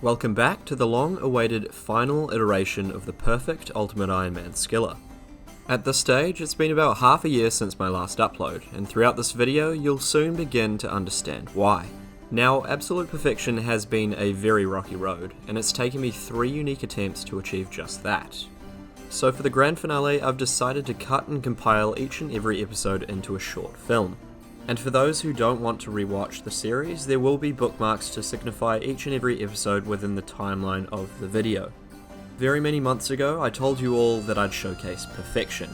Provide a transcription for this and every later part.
Welcome back to the long-awaited final iteration of the perfect Ultimate Ironman skiller. At this stage, it's been about half a year since my last upload, and throughout this video you'll soon begin to understand why. Now, absolute perfection has been a very rocky road, and it's taken me 3 unique attempts to achieve just that. So for the grand finale, I've decided to cut and compile each and every episode into a short film. And for those who don't want to rewatch the series, there will be bookmarks to signify each and every episode within the timeline of the video. Very many months ago, I told you all that I'd showcase perfection.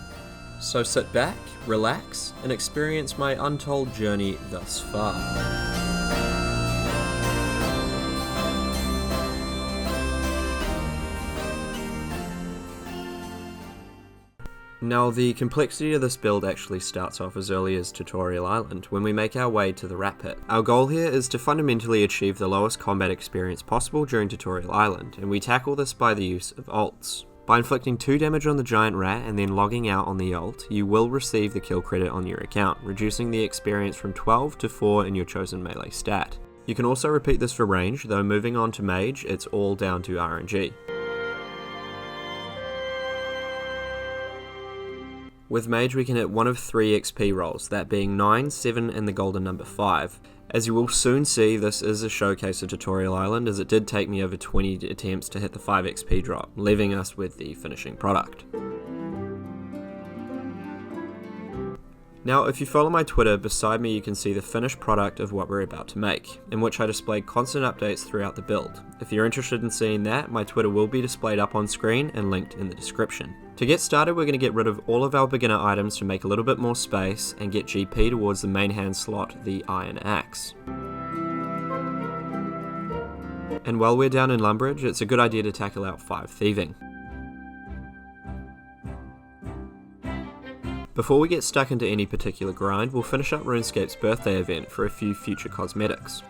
So sit back, relax, and experience my untold journey thus far. Now, the complexity of this build actually starts off as early as Tutorial Island, when we make our way to the Rat Pit. Our goal here is to fundamentally achieve the lowest combat experience possible during Tutorial Island, and we tackle this by the use of ults. By inflicting 2 damage on the giant rat and then logging out on the ult, you will receive the kill credit on your account, reducing the experience from 12 to 4 in your chosen melee stat. You can also repeat this for range, though moving on to mage, it's all down to RNG. With Mage we can hit one of 3 XP rolls, that being 9, 7 and the golden number 5. As you will soon see, this is a showcase of Tutorial Island, as it did take me over 20 attempts to hit the 5 XP drop, leaving us with the finishing product. Now, if you follow my Twitter, beside me you can see the finished product of what we're about to make, in which I display constant updates throughout the build. If you're interested in seeing that, my Twitter will be displayed up on screen and linked in the description. To get started, we're going to get rid of all of our beginner items to make a little bit more space and get GP towards the main hand slot, the Iron Axe. And while we're down in Lumbridge, it's a good idea to tackle out 5 thieving. Before we get stuck into any particular grind, we'll finish up Runescape's birthday event for a few future cosmetics.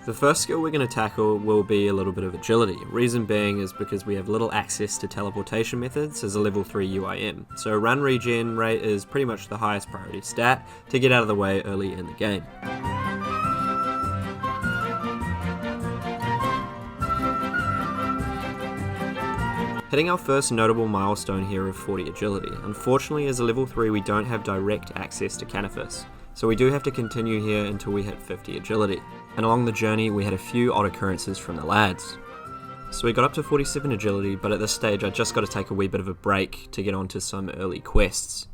The first skill we're going to tackle will be a little bit of agility, reason being is because we have little access to teleportation methods as a level 3 UIM, so run regen rate is pretty much the highest priority stat to get out of the way early in the game. Hitting our first notable milestone here of 40 agility. Unfortunately, as a level 3 we don't have direct access to Canifis, so we do have to continue here until we hit 50 agility. And along the journey we had a few odd occurrences from the lads. So we got up to 47 agility, but at this stage I just got to take a wee bit of a break to get onto some early quests.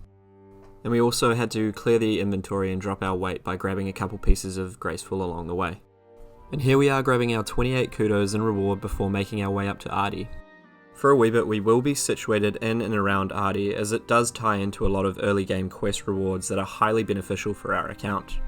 And we also had to clear the inventory and drop our weight by grabbing a couple pieces of Graceful along the way. And here we are grabbing our 28 kudos in reward before making our way up to Ardi. For a wee bit we will be situated in and around Ardi, as it does tie into a lot of early game quest rewards that are highly beneficial for our account.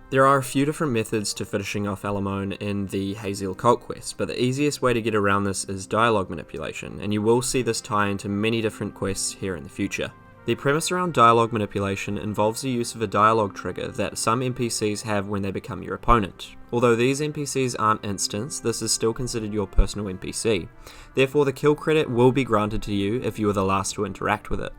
There are a few different methods to finishing off Alamone in the Haziel Cult quest, but the easiest way to get around this is dialogue manipulation, and you will see this tie into many different quests here in the future. The premise around dialogue manipulation involves the use of a dialogue trigger that some NPCs have when they become your opponent. Although these NPCs aren't instants, this is still considered your personal NPC. Therefore the kill credit will be granted to you if you are the last to interact with it.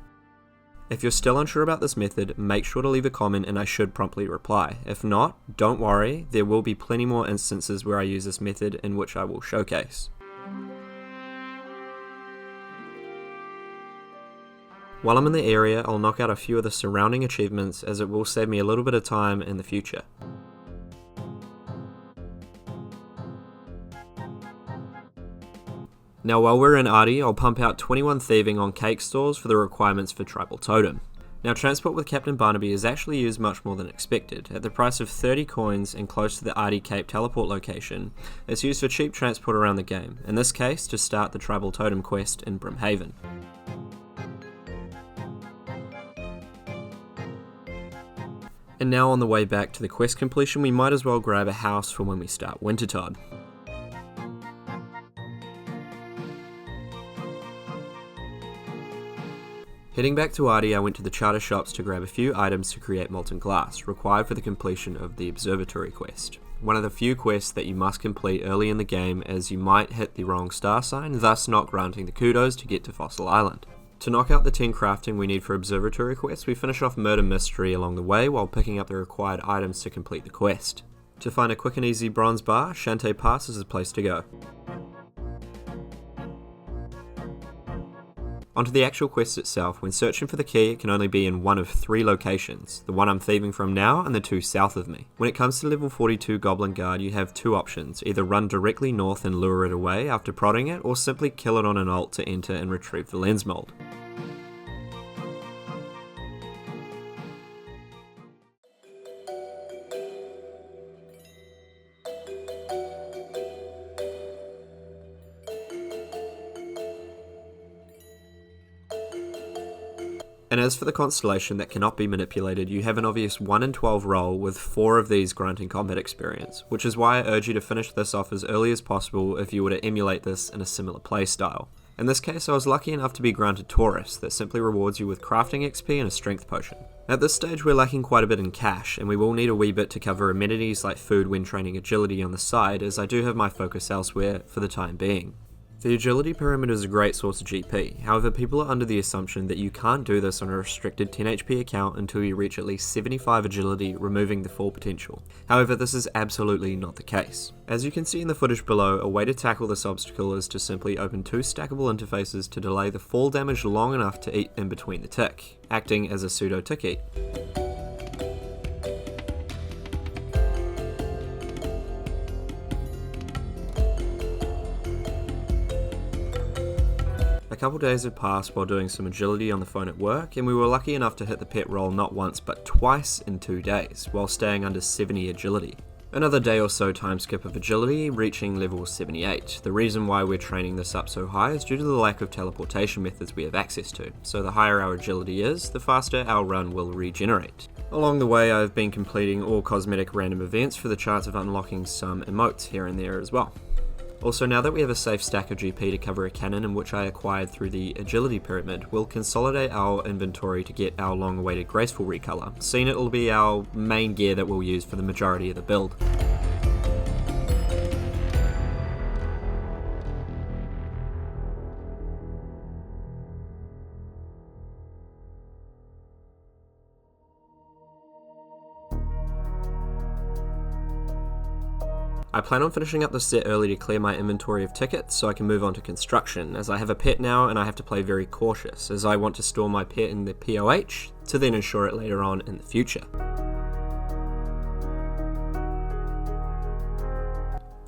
If you're still unsure about this method, make sure to leave a comment and I should promptly reply. If not, don't worry, there will be plenty more instances where I use this method in which I will showcase. While I'm in the area, I'll knock out a few of the surrounding achievements, as it will save me a little bit of time in the future. Now while we're in Ardi, I'll pump out 21 thieving on cake stores for the requirements for Tribal Totem. Now transport with Captain Barnaby is actually used much more than expected. At the price of 30 coins and close to the Ardi Cape teleport location, it's used for cheap transport around the game, in this case to start the Tribal Totem quest in Brimhaven. And now on the way back to the quest completion, we might as well grab a house for when we start Wintertide. Heading back to Ardi, I went to the charter shops to grab a few items to create molten glass, required for the completion of the Observatory quest. One of the few quests that you must complete early in the game, as you might hit the wrong star sign, thus not granting the kudos to get to Fossil Island. To knock out the 10 crafting we need for Observatory quests, we finish off Murder Mystery along the way while picking up the required items to complete the quest. To find a quick and easy bronze bar, Shantae Pass is the place to go. Onto the actual quest itself. When searching for the key, it can only be in one of 3 locations, the one I'm thieving from now and the 2 south of me. When it comes to level 42 Goblin Guard, you have 2 options, either run directly north and lure it away after prodding it, or simply kill it on an ult to enter and retrieve the lens mold. And as for the constellation that cannot be manipulated, you have an obvious 1 in 12 roll with 4 of these granting combat experience, which is why I urge you to finish this off as early as possible if you were to emulate this in a similar playstyle. In this case, I was lucky enough to be granted Taurus, that simply rewards you with crafting XP and a strength potion. At this stage we're lacking quite a bit in cash, and we will need a wee bit to cover amenities like food when training agility on the side, as I do have my focus elsewhere for the time being. The agility pyramid is a great source of GP, however people are under the assumption that you can't do this on a restricted 10 HP account until you reach at least 75 agility, removing the full potential. However, this is absolutely not the case. As you can see in the footage below, a way to tackle this obstacle is to simply open 2 stackable interfaces to delay the fall damage long enough to eat in between the tick, acting as a pseudo tick eat. A couple days had passed while doing some agility on the phone at work, and we were lucky enough to hit the pet roll not once but twice in 2 days, while staying under 70 agility. Another day or so time skip of agility, reaching level 78. The reason why we're training this up so high is due to the lack of teleportation methods we have access to, so the higher our agility is, the faster our run will regenerate. Along the way I've been completing all cosmetic random events for the chance of unlocking some emotes here and there as well. Also, now that we have a safe stack of GP to cover a cannon in which I acquired through the agility pyramid, we'll consolidate our inventory to get our long-awaited graceful recolor, seeing it will be our main gear that we'll use for the majority of the build. I plan on finishing up the set early to clear my inventory of tickets so I can move on to construction, as I have a pet now and I have to play very cautious, as I want to store my pet in the POH to then insure it later on in the future.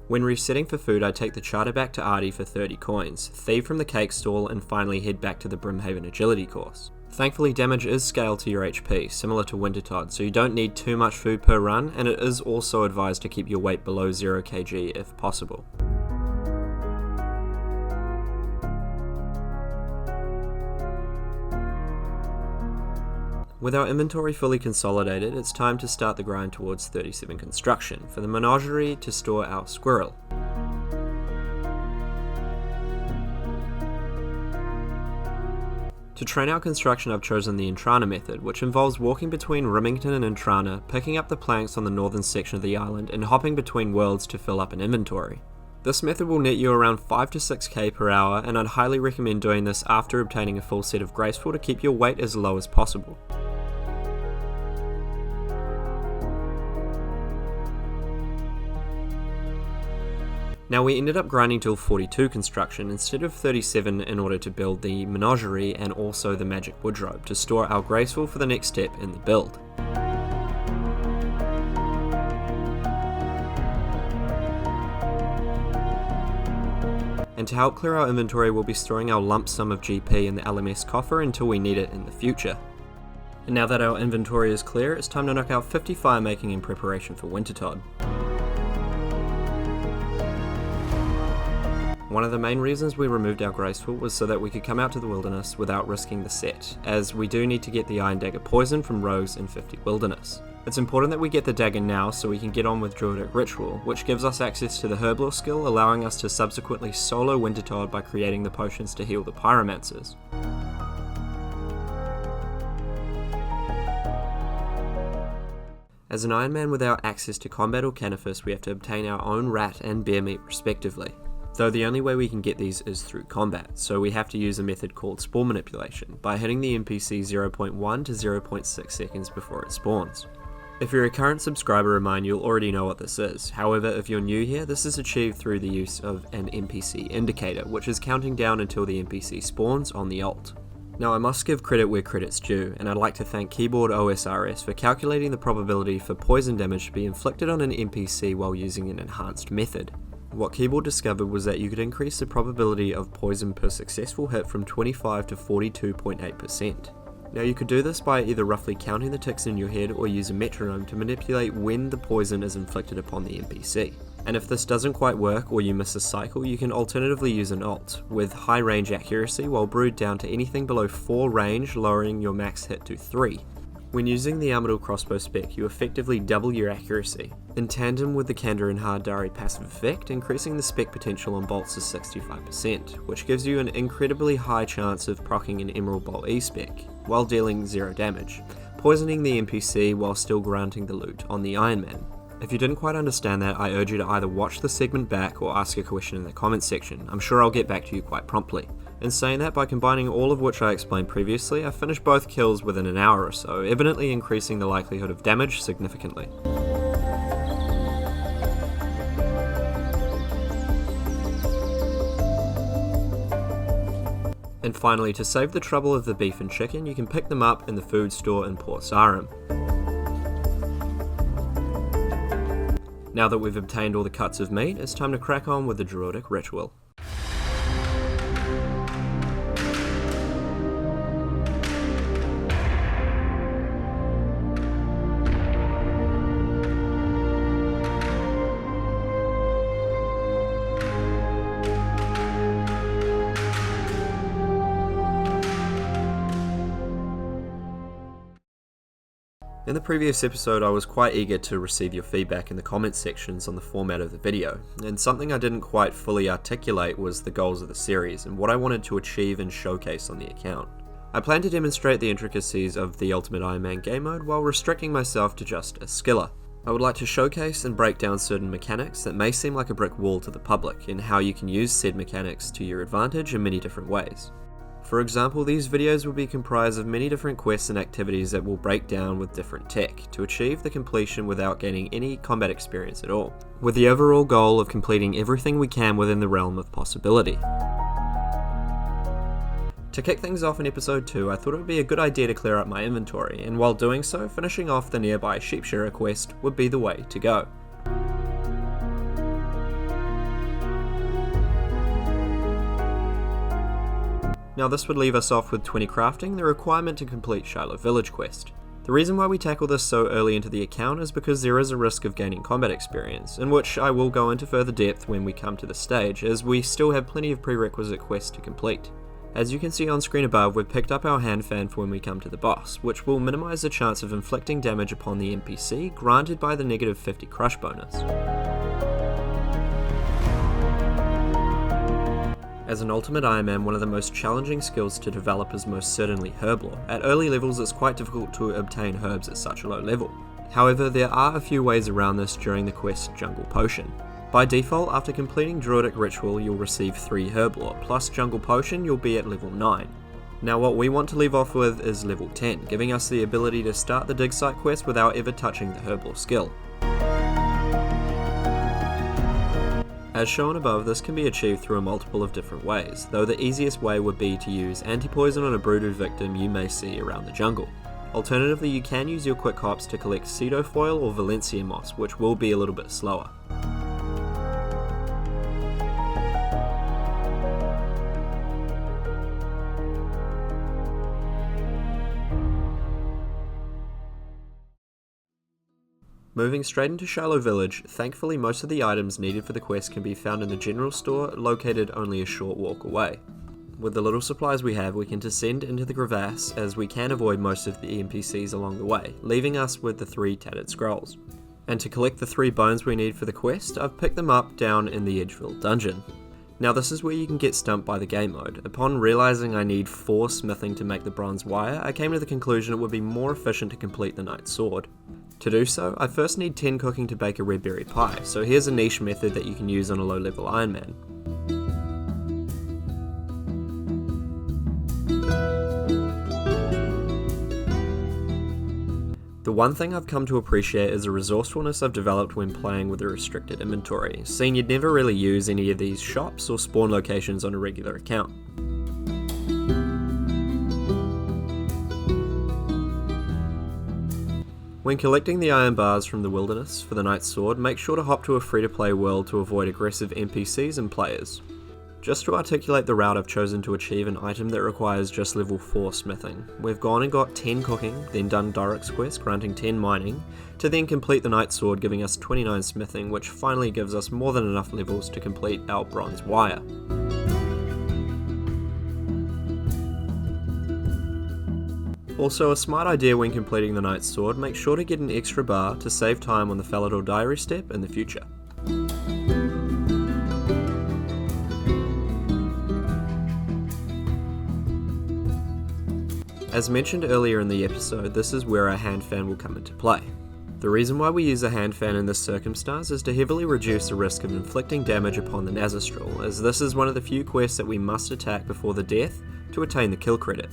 When resetting for food, I take the charter back to Artie for 30 coins, thieve from the cake stall, and finally head back to the Brimhaven agility course. Thankfully, damage is scaled to your HP, similar to Wintertod, so you don't need too much food per run, and it is also advised to keep your weight below 0 kg if possible. With our inventory fully consolidated, it's time to start the grind towards 37 construction, for the menagerie to store our squirrel. To train our construction, I've chosen the Intrana method, which involves walking between Rimington and Intrana, picking up the planks on the northern section of the island, and hopping between worlds to fill up an inventory. This method will net you around 5 to 6k per hour, and I'd highly recommend doing this after obtaining a full set of Graceful to keep your weight as low as possible. Now, we ended up grinding till 42 construction instead of 37 in order to build the menagerie and also the magic woodrobe to store our Graceful for the next step in the build. And to help clear our inventory, we'll be storing our lump sum of GP in the LMS coffer until we need it in the future. And now that our inventory is clear, it's time to knock out 50 fire making in preparation for Wintertod. One of the main reasons we removed our Graceful was so that we could come out to the wilderness without risking the set, as we do need to get the Iron Dagger poison from rogues in 50 wilderness. It's important that we get the dagger now so we can get on with Druidic Ritual, which gives us access to the Herblore skill, allowing us to subsequently solo Wintertod by creating the potions to heal the Pyromancers. As an Ironman without access to combat or Canifis, we have to obtain our own rat and bear meat respectively. Though the only way we can get these is through combat, so we have to use a method called spawn manipulation, by hitting the NPC 0.1 to 0.6 seconds before it spawns. If you're a current subscriber of mine, you'll already know what this is. However, if you're new here, this is achieved through the use of an NPC indicator, which is counting down until the NPC spawns on the alt. Now I must give credit where credit's due, and I'd like to thank keyboard OSRS for calculating the probability for poison damage to be inflicted on an NPC while using an enhanced method. What Keyboard discovered was that you could increase the probability of poison per successful hit from 25 to 42.8%. Now you could do this by either roughly counting the ticks in your head or use a metronome to manipulate when the poison is inflicted upon the NPC. And if this doesn't quite work or you miss a cycle, you can alternatively use an alt, with high range accuracy while brewed down to anything below 4 range, lowering your max hit to 3. When using the Armadillo crossbow spec, you effectively double your accuracy, in tandem with the Kandar and Hardari passive effect, increasing the spec potential on bolts to 65%, which gives you an incredibly high chance of proccing an Emerald Bolt E spec, while dealing 0 damage, poisoning the NPC while still granting the loot on the Ironman. If you didn't quite understand that, I urge you to either watch the segment back or ask a question in the comments section. I'm sure I'll get back to you quite promptly. In saying that, by combining all of which I explained previously, I finished both kills within an hour or so, evidently increasing the likelihood of damage significantly. And finally, to save the trouble of the beef and chicken, you can pick them up in the food store in Port Sarim. Now that we've obtained all the cuts of meat, it's time to crack on with the Druidic ritual. In the previous episode, I was quite eager to receive your feedback in the comments sections on the format of the video, and something I didn't quite fully articulate was the goals of the series and what I wanted to achieve and showcase on the account. I plan to demonstrate the intricacies of the Ultimate Ironman game mode while restricting myself to just a skiller. I would like to showcase and break down certain mechanics that may seem like a brick wall to the public, and how you can use said mechanics to your advantage in many different ways. For example, these videos will be comprised of many different quests and activities that will break down with different tech to achieve the completion without gaining any combat experience at all, with the overall goal of completing everything we can within the realm of possibility. To kick things off in episode 2, I thought it would be a good idea to clear up my inventory, and while doing so, finishing off the nearby sheep shearer quest would be the way to go. Now this would leave us off with 20 crafting, the requirement to complete Shiloh Village quest. The reason why we tackle this so early into the account is because there is a risk of gaining combat experience, in which I will go into further depth when we come to this stage, as we still have plenty of prerequisite quests to complete. As you can see on screen above, we've picked up our hand fan for when we come to the boss, which will minimise the chance of inflicting damage upon the NPC granted by the negative 50 crush bonus. As an Ultimate Ironman, one of the most challenging skills to develop is most certainly Herblore. At early levels it's quite difficult to obtain herbs at such a low level. However, there are a few ways around this during the quest Jungle Potion. By default, after completing Druidic Ritual you'll receive 3 Herblore, plus Jungle Potion you'll be at level 9. Now what we want to leave off with is level 10, giving us the ability to start the dig site quest without ever touching the Herblore skill. As shown above, this can be achieved through a multiple of different ways, though the easiest way would be to use anti-poison on a brooded victim you may see around the jungle. Alternatively, you can use your quick hops to collect Cedo Foil or Valencia Moss, which will be a little bit slower. Moving straight into Shiloh Village, thankfully most of the items needed for the quest can be found in the general store, located only a short walk away. With the little supplies we have, we can descend into the crevasse, as we can avoid most of the NPCs along the way, leaving us with the 3 tattered scrolls. And to collect the 3 bones we need for the quest, I've picked them up down in the Edgeville dungeon. Now this is where you can get stumped by the game mode. Upon realising I need 4 smithing to make the bronze wire, I came to the conclusion it would be more efficient to complete the knight's sword. To do so, I first need 10 cooking to bake a red berry pie, so here's a niche method that you can use on a low level Ironman. The one thing I've come to appreciate is the resourcefulness I've developed when playing with a restricted inventory, seeing you'd never really use any of these shops or spawn locations on a regular account. When collecting the iron bars from the wilderness for the Knight's Sword, make sure to hop to a free-to-play world to avoid aggressive NPCs and players. Just to articulate the route I've chosen to achieve an item that requires just level 4 smithing, we've gone and got 10 cooking, then done Doric's quest granting 10 mining, to then complete the Knight's Sword giving us 29 smithing, which finally gives us more than enough levels to complete our bronze wire. Also, a smart idea when completing the Knight's Sword, make sure to get an extra bar to save time on the Falador Diary step in the future. As mentioned earlier in the episode, this is where our hand fan will come into play. The reason why we use a hand fan in this circumstance is to heavily reduce the risk of inflicting damage upon the Nazistrel, as this is one of the few quests that we must attack before the death to attain the kill credit.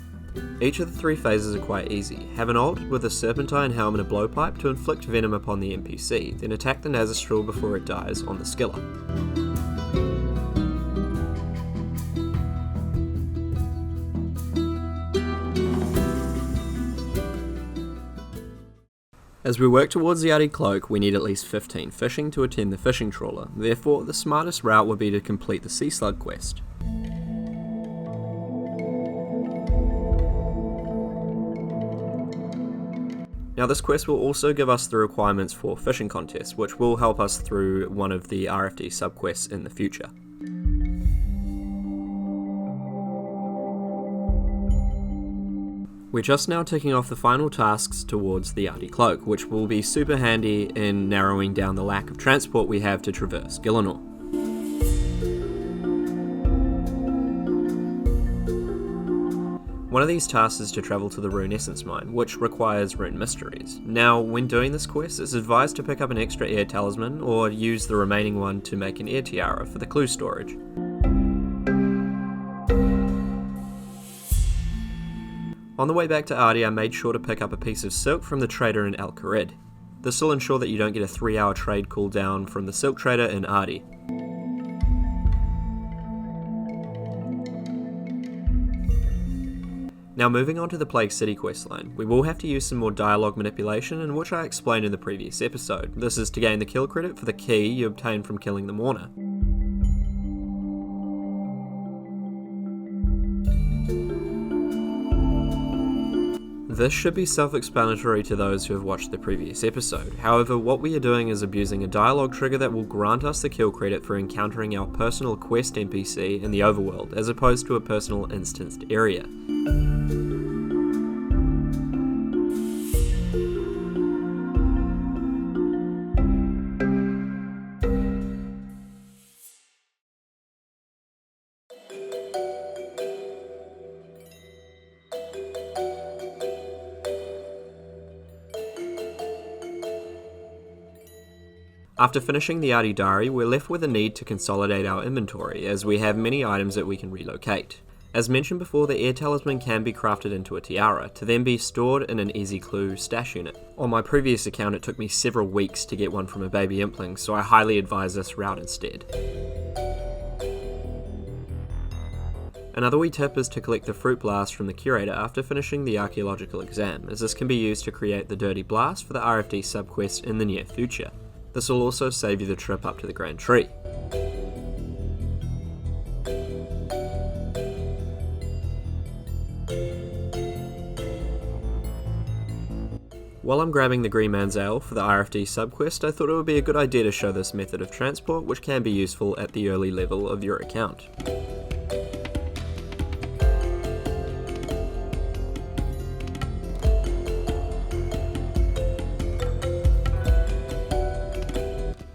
Each of the 3 phases are quite easy. Have an ult with a serpentine helm and a blowpipe to inflict venom upon the NPC, then attack the Nazistrel before it dies on the skiller. As we work towards the Arty Cloak, we need at least 15 fishing to attend the fishing trawler, therefore the smartest route would be to complete the Sea Slug quest. Now this quest will also give us the requirements for fishing contests, which will help us through one of the RFD subquests in the future. We're just now ticking off the final tasks towards the Arty Cloak, which will be super handy in narrowing down the lack of transport we have to traverse Gillinor. One of these tasks is to travel to the Rune Essence Mine, which requires rune mysteries. Now, when doing this quest, it's advised to pick up an extra air talisman, or use the remaining one to make an air tiara for the clue storage. On the way back to Arty, I made sure to pick up a piece of silk from the trader in Al Kharid. This will ensure that you don't get a 3-hour trade cooldown from the silk trader in Arty. Now moving on to the Plague City questline, we will have to use some more dialogue manipulation, in which I explained in the previous episode. This is to gain the kill credit for the key you obtain from killing the Mourner. This should be self-explanatory to those who have watched the previous episode. However, what we are doing is abusing a dialogue trigger that will grant us the kill credit for encountering our personal quest NPC in the overworld, as opposed to a personal instanced area. After finishing the Arty Diary, we're left with a need to consolidate our inventory, as we have many items that we can relocate. As mentioned before, the air talisman can be crafted into a tiara, to then be stored in an Easy Clue stash unit. On my previous account it took me several weeks to get one from a baby impling, so I highly advise this route instead. Another wee tip is to collect the fruit blast from the curator after finishing the archaeological exam, as this can be used to create the dirty blast for the RFD subquest in the near future. This will also save you the trip up to the Grand Tree. While I'm grabbing the Green Man's Ale for the RFD subquest, I thought it would be a good idea to show this method of transport, which can be useful at the early level of your account.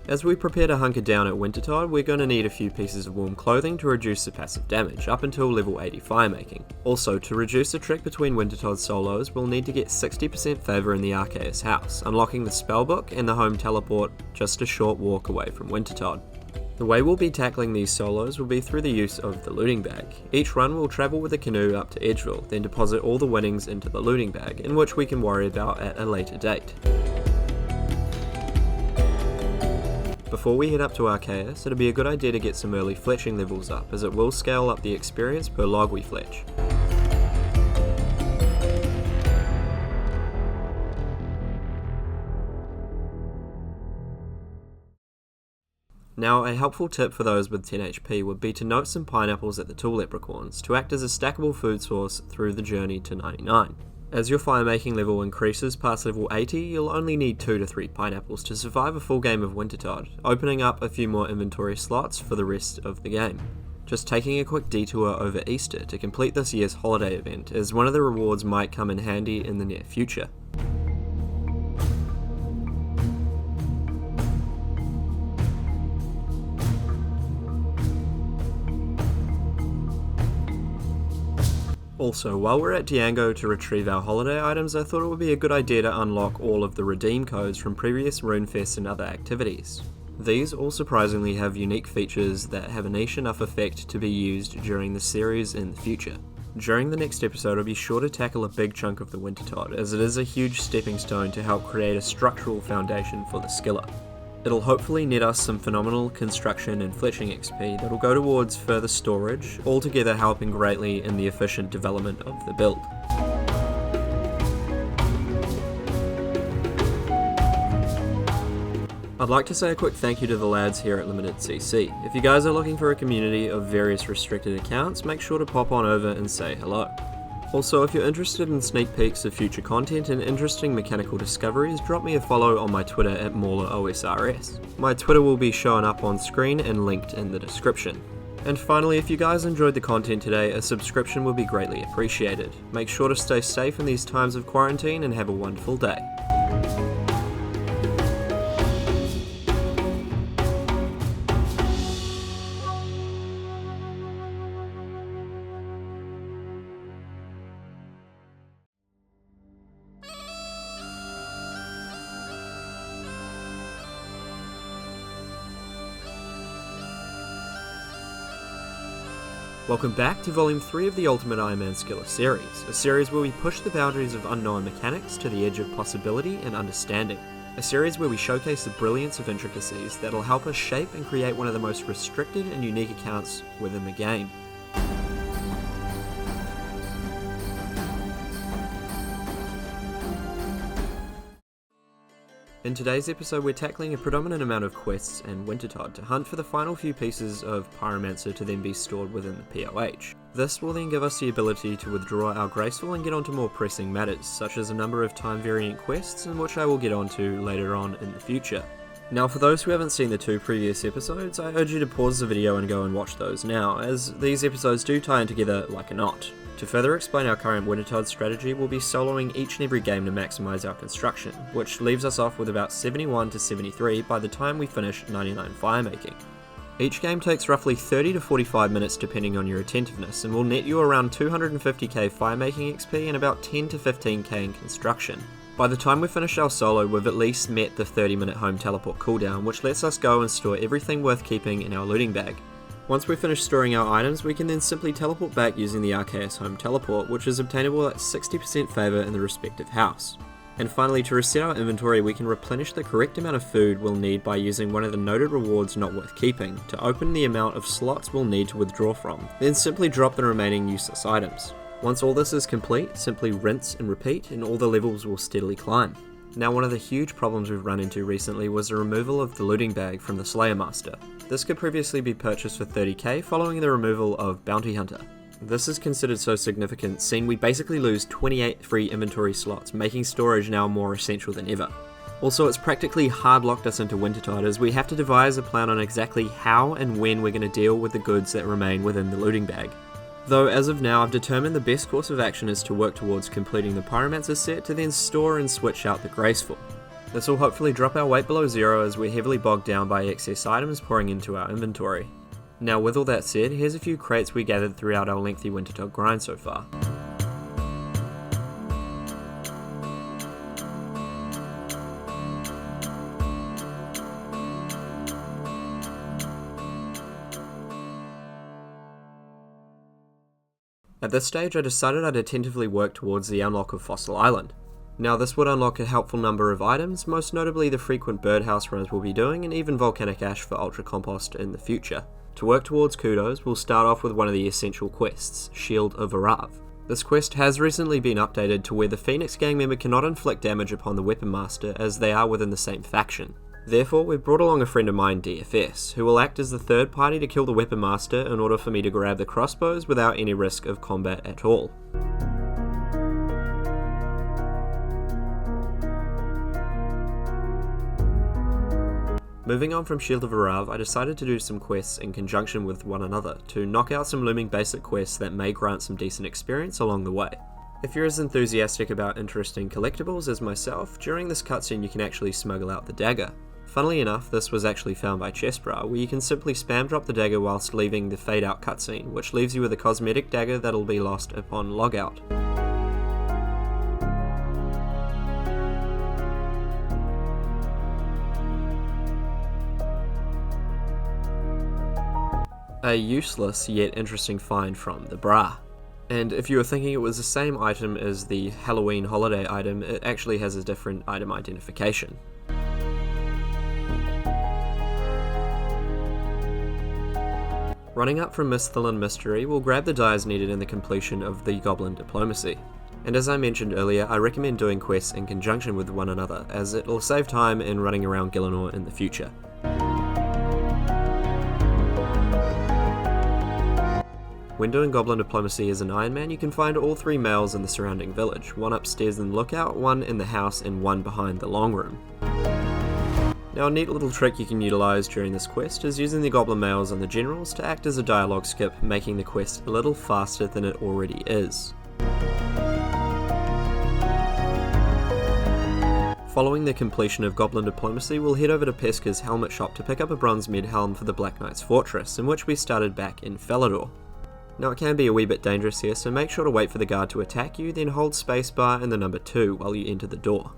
As we prepare to hunker down at Wintertide, we're going to need a few pieces of warm clothing to reduce the passive damage, up until level 80 firemaking. Also, to reduce the trek between Wintertide solos, we'll need to get 60% favour in the Arceus house, unlocking the spellbook and the home teleport just a short walk away from Wintertide. The way we'll be tackling these solos will be through the use of the looting bag. Each run will travel with a canoe up to Edgeville, then deposit all the winnings into the looting bag, in which we can worry about at a later date. Before we head up to Arceus, it'll be a good idea to get some early fletching levels up, as it will scale up the experience per log we fletch. Now, a helpful tip for those with 10 HP would be to note some pineapples at the tool leprechauns to act as a stackable food source through the journey to 99. As your fire making level increases past level 80, you'll only need 2 to 3 pineapples to survive a full game of Wintertide, opening up a few more inventory slots for the rest of the game. Just taking a quick detour over Easter to complete this year's holiday event, as one of the rewards might come in handy in the near future. Also, while we're at Diango to retrieve our holiday items, I thought it would be a good idea to unlock all of the redeem codes from previous Runefests and other activities. These all surprisingly have unique features that have a niche enough effect to be used during the series in the future. During the next episode, I'll be sure to tackle a big chunk of the Wintertide, as it is a huge stepping stone to help create a structural foundation for the skiller. It'll hopefully net us some phenomenal construction and fletching XP that'll go towards further storage, altogether helping greatly in the efficient development of the build. I'd like to say a quick thank you to the lads here at Limited CC. If you guys are looking for a community of various restricted accounts, make sure to pop on over and say hello. Also, if you're interested in sneak peeks of future content and interesting mechanical discoveries, drop me a follow on my Twitter at MaulerOSRS. My Twitter will be showing up on screen and linked in the description. And finally, if you guys enjoyed the content today, a subscription would be greatly appreciated. Make sure to stay safe in these times of quarantine and have a wonderful day. Welcome back to Volume 3 of the Ultimate Ironman Skiller series, a series where we push the boundaries of unknown mechanics to the edge of possibility and understanding. A series where we showcase the brilliance of intricacies that'll help us shape and create one of the most restricted and unique accounts within the game. In today's episode, we're tackling a predominant amount of quests and Wintertide to hunt for the final few pieces of Pyromancer to then be stored within the POH. This will then give us the ability to withdraw our Graceful and get onto more pressing matters, such as a number of time-variant quests, and which I will get onto later on in the future. Now, for those who haven't seen the 2 previous episodes, I urge you to pause the video and go and watch those now, as these episodes do tie in together like a knot. To further explain our current Wintertide strategy, we'll be soloing each and every game to maximise our construction, which leaves us off with about 71 to 73 by the time we finish 99 firemaking. Each game takes roughly 30 to 45 minutes depending on your attentiveness, and will net you around 250k firemaking XP and about 10 to 15k in construction. By the time we finish our solo, we've at least met the 30-minute home teleport cooldown, which lets us go and store everything worth keeping in our looting bag. Once we finish storing our items, we can then simply teleport back using the Arceus home teleport, which is obtainable at 60% favour in the respective house. And finally, to reset our inventory, we can replenish the correct amount of food we'll need by using one of the noted rewards not worth keeping, to open the amount of slots we'll need to withdraw from, then simply drop the remaining useless items. Once all this is complete, simply rinse and repeat, and all the levels will steadily climb. Now, one of the huge problems we've run into recently was the removal of the looting bag from the Slayer Master. This could previously be purchased for 30k following the removal of Bounty Hunter. This is considered so significant, seeing we basically lose 28 free inventory slots, making storage now more essential than ever. Also, it's practically hard locked us into Wintertide, as we have to devise a plan on exactly how and when we're going to deal with the goods that remain within the looting bag. Though as of now, I've determined the best course of action is to work towards completing the Pyromancer set to then store and switch out the Graceful. This will hopefully drop our weight below 0 as we're heavily bogged down by excess items pouring into our inventory. Now, with all that said, here's a few crates we gathered throughout our lengthy Wintertide grind so far. At this stage I decided I'd attentively work towards the unlock of Fossil Island. Now this would unlock a helpful number of items, most notably the frequent birdhouse runs we'll be doing and even volcanic ash for ultra compost in the future. To work towards kudos, we'll start off with one of the essential quests, Shield of Arav. This quest has recently been updated to where the Phoenix gang member cannot inflict damage upon the Weapon Master as they are within the same faction. Therefore, we've brought along a friend of mine, DFS, who will act as the third party to kill the Weapon Master in order for me to grab the crossbows without any risk of combat at all. Moving on from Shield of Arav, I decided to do some quests in conjunction with one another to knock out some looming basic quests that may grant some decent experience along the way. If you're as enthusiastic about interesting collectibles as myself, during this cutscene you can actually smuggle out the dagger. Funnily enough, this was actually found by Chessbra, where you can simply spam drop the dagger whilst leaving the fade out cutscene, which leaves you with a cosmetic dagger that'll be lost upon logout. A useless yet interesting find from the bra. And if you were thinking it was the same item as the Halloween holiday item, it actually has a different item identification. Running up from Misthalin Mystery, we'll grab the dyes needed in the completion of the Goblin Diplomacy. And as I mentioned earlier, I recommend doing quests in conjunction with one another, as it will save time in running around Gielinor in the future. When doing Goblin Diplomacy as an Ironman, you can find all 3 males in the surrounding village, one upstairs in the lookout, one in the house, and one behind the long room. Now a neat little trick you can utilise during this quest is using the goblin males and the generals to act as a dialogue skip, making the quest a little faster than it already is. Following the completion of Goblin Diplomacy, we'll head over to Pesca's helmet shop to pick up a bronze med helm for the Black Knight's fortress, in which we started back in Falador. Now it can be a wee bit dangerous here, so make sure to wait for the guard to attack you, then hold spacebar and the number 2 while you enter the door.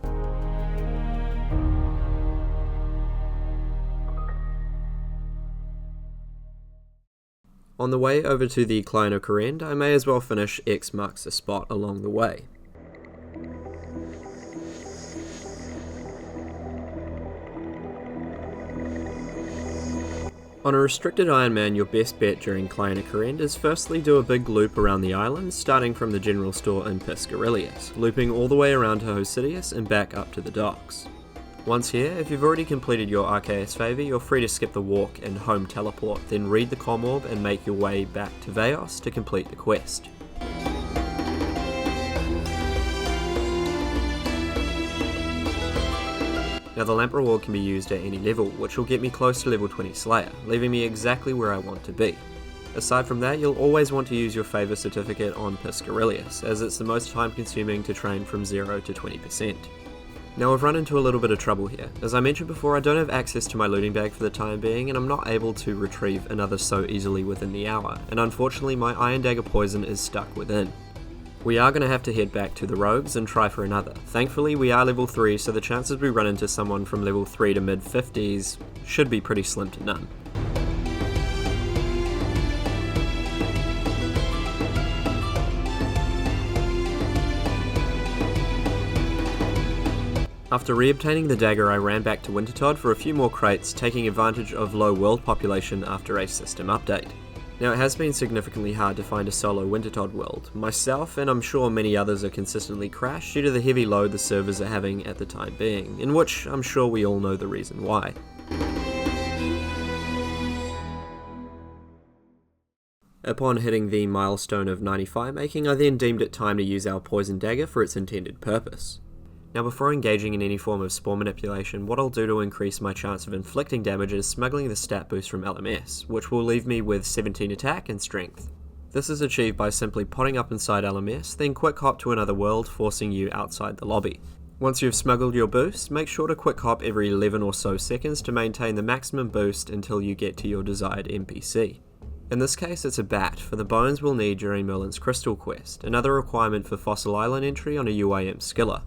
On the way over to the Klein of Corrend, I may as well finish X marks the spot along the way. On a restricted Ironman, your best bet during Klein of Corrend is firstly do a big loop around the island, starting from the general store in Piscarilius, looping all the way around to Hosidius and back up to the docks. Once here, if you've already completed your Arceus favour, you're free to skip the walk and home teleport, then read the comm orb and make your way back to Veos to complete the quest. Now the lamp reward can be used at any level, which will get me close to level 20 Slayer, leaving me exactly where I want to be. Aside from that, you'll always want to use your favour certificate on Piscarilius, as it's the most time consuming to train from 0 to 20%. Now I've run into a little bit of trouble here. As I mentioned before, I don't have access to my looting bag for the time being, and I'm not able to retrieve another so easily within the hour, and unfortunately my Iron Dagger poison is stuck within. We are going to have to head back to the rogues and try for another. Thankfully we are level 3, so the chances we run into someone from level 3 to mid 50s should be pretty slim to none. After re-obtaining the dagger, I ran back to Wintertodt for a few more crates, taking advantage of low world population after a system update. Now it has been significantly hard to find a solo Wintertodt world. Myself, and I'm sure many others, are consistently crashed due to the heavy load the servers are having at the time being, in which I'm sure we all know the reason why. Upon hitting the milestone of 90 fire making, I then deemed it time to use our poison dagger for its intended purpose. Now before engaging in any form of spore manipulation, what I'll do to increase my chance of inflicting damage is smuggling the stat boost from LMS, which will leave me with 17 attack and strength. This is achieved by simply potting up inside LMS, then quick hop to another world, forcing you outside the lobby. Once you've smuggled your boost, make sure to quick hop every 11 or so seconds to maintain the maximum boost until you get to your desired NPC. In this case it's a bat, for the bones we'll need during Merlin's Crystal quest, another requirement for Fossil Island entry on a UIM skiller.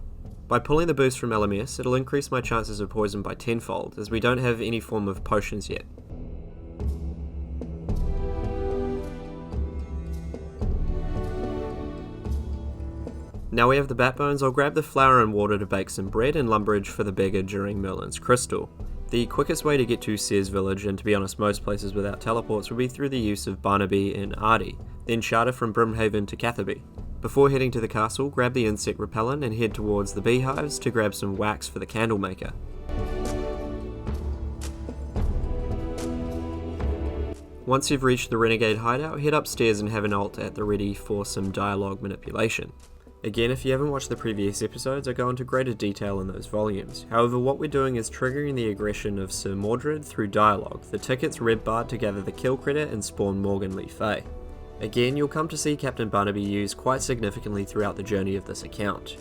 By pulling the boost from LMS, it'll increase my chances of poison by tenfold, as we don't have any form of potions yet. Now we have the bat bones, I'll grab the flour and water to bake some bread and lumberage for the beggar during Merlin's Crystal. The quickest way to get to Sears Village, and to be honest most places without teleports, would be through the use of Barnaby and Ardy, then charter from Brimhaven to Catherby. Before heading to the castle, grab the insect repellent and head towards the beehives to grab some wax for the candle maker. Once you've reached the Renegade hideout, head upstairs and have an alt at the ready for some dialogue manipulation. Again, if you haven't watched the previous episodes, I go into greater detail in those volumes. However, what we're doing is triggering the aggression of Sir Mordred through dialogue, the tickets red barred to gather the kill credit and spawn Morgan Le Fay. Again, you'll come to see Captain Barnaby used quite significantly throughout the journey of this account.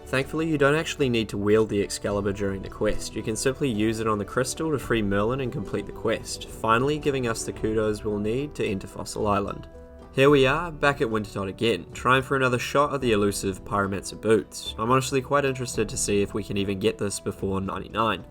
Thankfully, you don't actually need to wield the Excalibur during the quest, you can simply use it on the crystal to free Merlin and complete the quest, finally giving us the kudos we'll need to enter Fossil Island. Here we are, back at Wintertot again, trying for another shot at the elusive Pyromancer boots. I'm honestly quite interested to see if we can even get this before 99.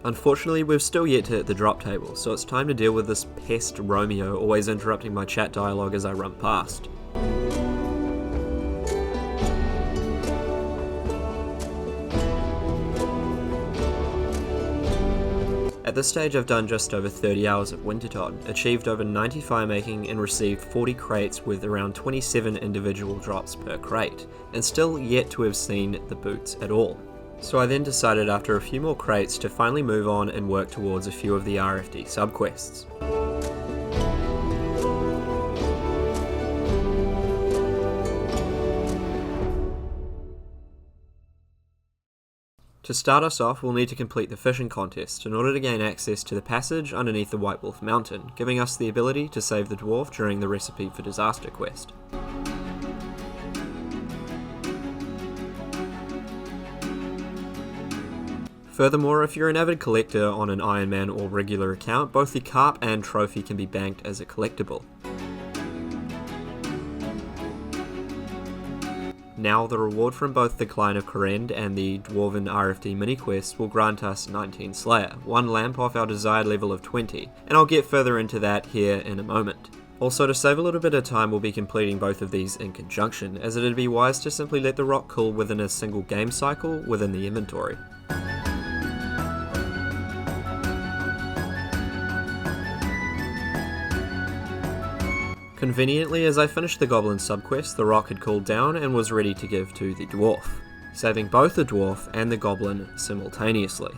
Unfortunately, we've still yet to hit the drop table, so it's time to deal with this pest Romeo always interrupting my chat dialogue as I run past. At this stage I've done just over 30 hours of Wintertot, achieved over 90 firemaking and received 40 crates with around 27 individual drops per crate, and still yet to have seen the boots at all. So I then decided after a few more crates to finally move on and work towards a few of the RFD subquests. To start us off, we'll need to complete the fishing contest in order to gain access to the passage underneath the White Wolf Mountain, giving us the ability to save the dwarf during the Recipe for Disaster quest. Furthermore, if you're an avid collector on an Ironman or regular account, both the carp and trophy can be banked as a collectible. Now, the reward from both the Klein of Korend and the Dwarven RFD mini-quest will grant us 19 Slayer, one lamp off our desired level of 20, and I'll get further into that here in a moment. Also, to save a little bit of time, we'll be completing both of these in conjunction, as it'd be wise to simply let the rock cool within a single game cycle within the inventory. Conveniently, as I finished the Goblin subquest, the rock had cooled down and was ready to give to the dwarf, saving both the dwarf and the goblin simultaneously.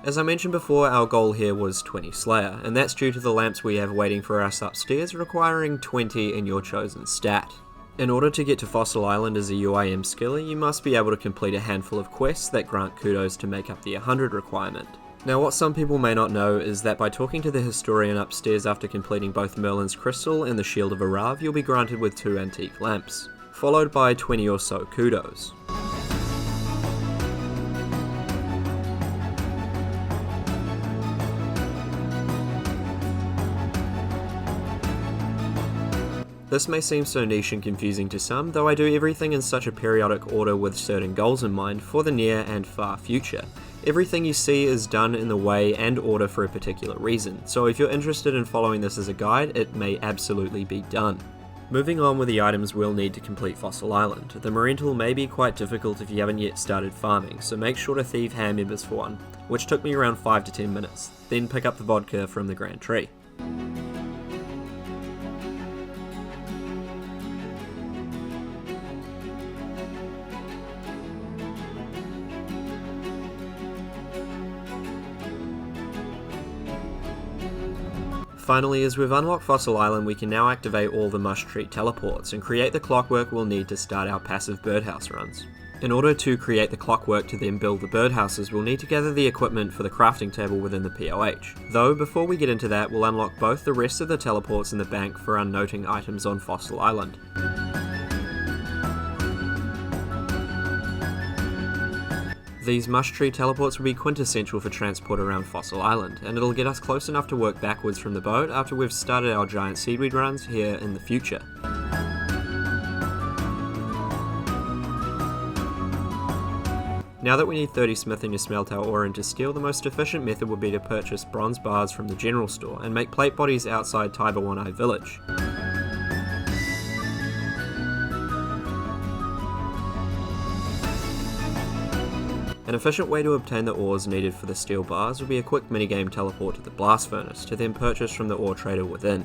As I mentioned before, our goal here was 20 Slayer, and that's due to the lamps we have waiting for us upstairs requiring 20 in your chosen stat. In order to get to Fossil Island as a UIM skiller, you must be able to complete a handful of quests that grant kudos to make up the 100 requirement. Now, what some people may not know is that by talking to the historian upstairs after completing both Merlin's Crystal and the Shield of Arav, you'll be granted with 2 antique lamps, followed by 20 or so kudos. This may seem so niche and confusing to some, though I do everything in such a periodic order with certain goals in mind for the near and far future. Everything you see is done in the way and order for a particular reason, so if you're interested in following this as a guide, it may absolutely be done. Moving on with the items we'll need to complete Fossil Island. The Marental may be quite difficult if you haven't yet started farming, so make sure to thieve hand members for one, which took me around 5 to 10 minutes, then pick up the vodka from the Grand Tree. Finally, as we've unlocked Fossil Island, we can now activate all the Mush Tree teleports and create the clockwork we'll need to start our passive birdhouse runs. In order to create the clockwork to then build the birdhouses, we'll need to gather the equipment for the crafting table within the POH. Though, before we get into that, we'll unlock both the rest of the teleports in the bank for unnoting items on Fossil Island. These mush tree teleports will be quintessential for transport around Fossil Island, and it'll get us close enough to work backwards from the boat after we've started our giant seaweed runs here in the future. Now that we need 30 smithing to smelt our ore into steel, the most efficient method would be to purchase bronze bars from the general store and make plate bodies outside Taibawanai village. An efficient way to obtain the ores needed for the steel bars would be a quick minigame teleport to the blast furnace to then purchase from the ore trader within.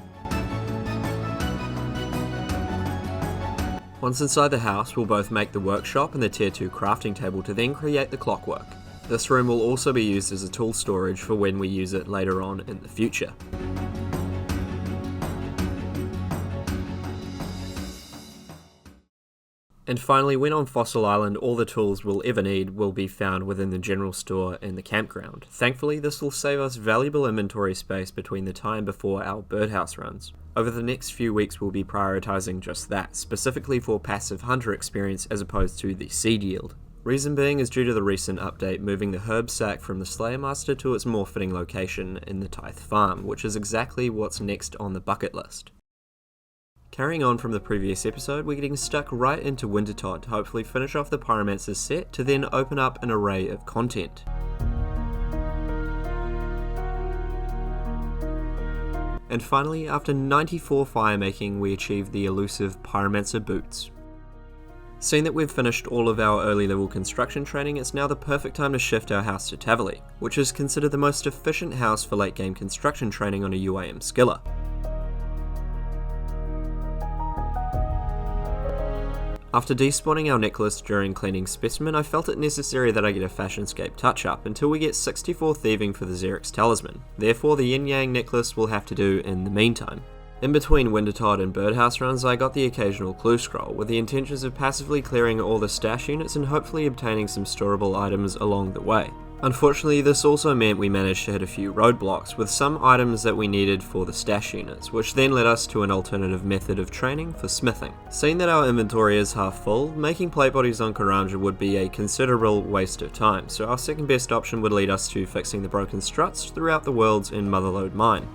Once inside the house, we'll both make the workshop and the tier 2 crafting table to then create the clockwork. This room will also be used as a tool storage for when we use it later on in the future. And finally, when on Fossil Island, all the tools we'll ever need will be found within the general store in the campground. Thankfully, this will save us valuable inventory space between the time before our birdhouse runs. Over the next few weeks, we'll be prioritising just that, specifically for passive hunter experience as opposed to the seed yield. Reason being is due to the recent update moving the herb sack from the Slayer Master to its more fitting location in the Tithe Farm, which is exactly what's next on the bucket list. Carrying on from the previous episode, we're getting stuck right into Wintertod to hopefully finish off the Pyromancer's set to then open up an array of content. And finally, after 94 firemaking, we achieved the elusive Pyromancer boots. Seeing that we've finished all of our early level construction training, it's now the perfect time to shift our house to Tavali, which is considered the most efficient house for late game construction training on a UAM skiller. After despawning our necklace during cleaning Specimen, I felt it necessary that I get a Fashionscape touch-up until we get 64 thieving for the Xerix Talisman. Therefore, the Yin Yang necklace will have to do in the meantime. In between Wintertod and Birdhouse runs, I got the occasional clue scroll, with the intentions of passively clearing all the stash units and hopefully obtaining some storable items along the way. Unfortunately, this also meant we managed to hit a few roadblocks with some items that we needed for the stash units, which then led us to an alternative method of training for smithing. Seeing that our inventory is half full, making plate bodies on Karanja would be a considerable waste of time, so our second best option would lead us to fixing the broken struts throughout the worlds in Motherlode Mine.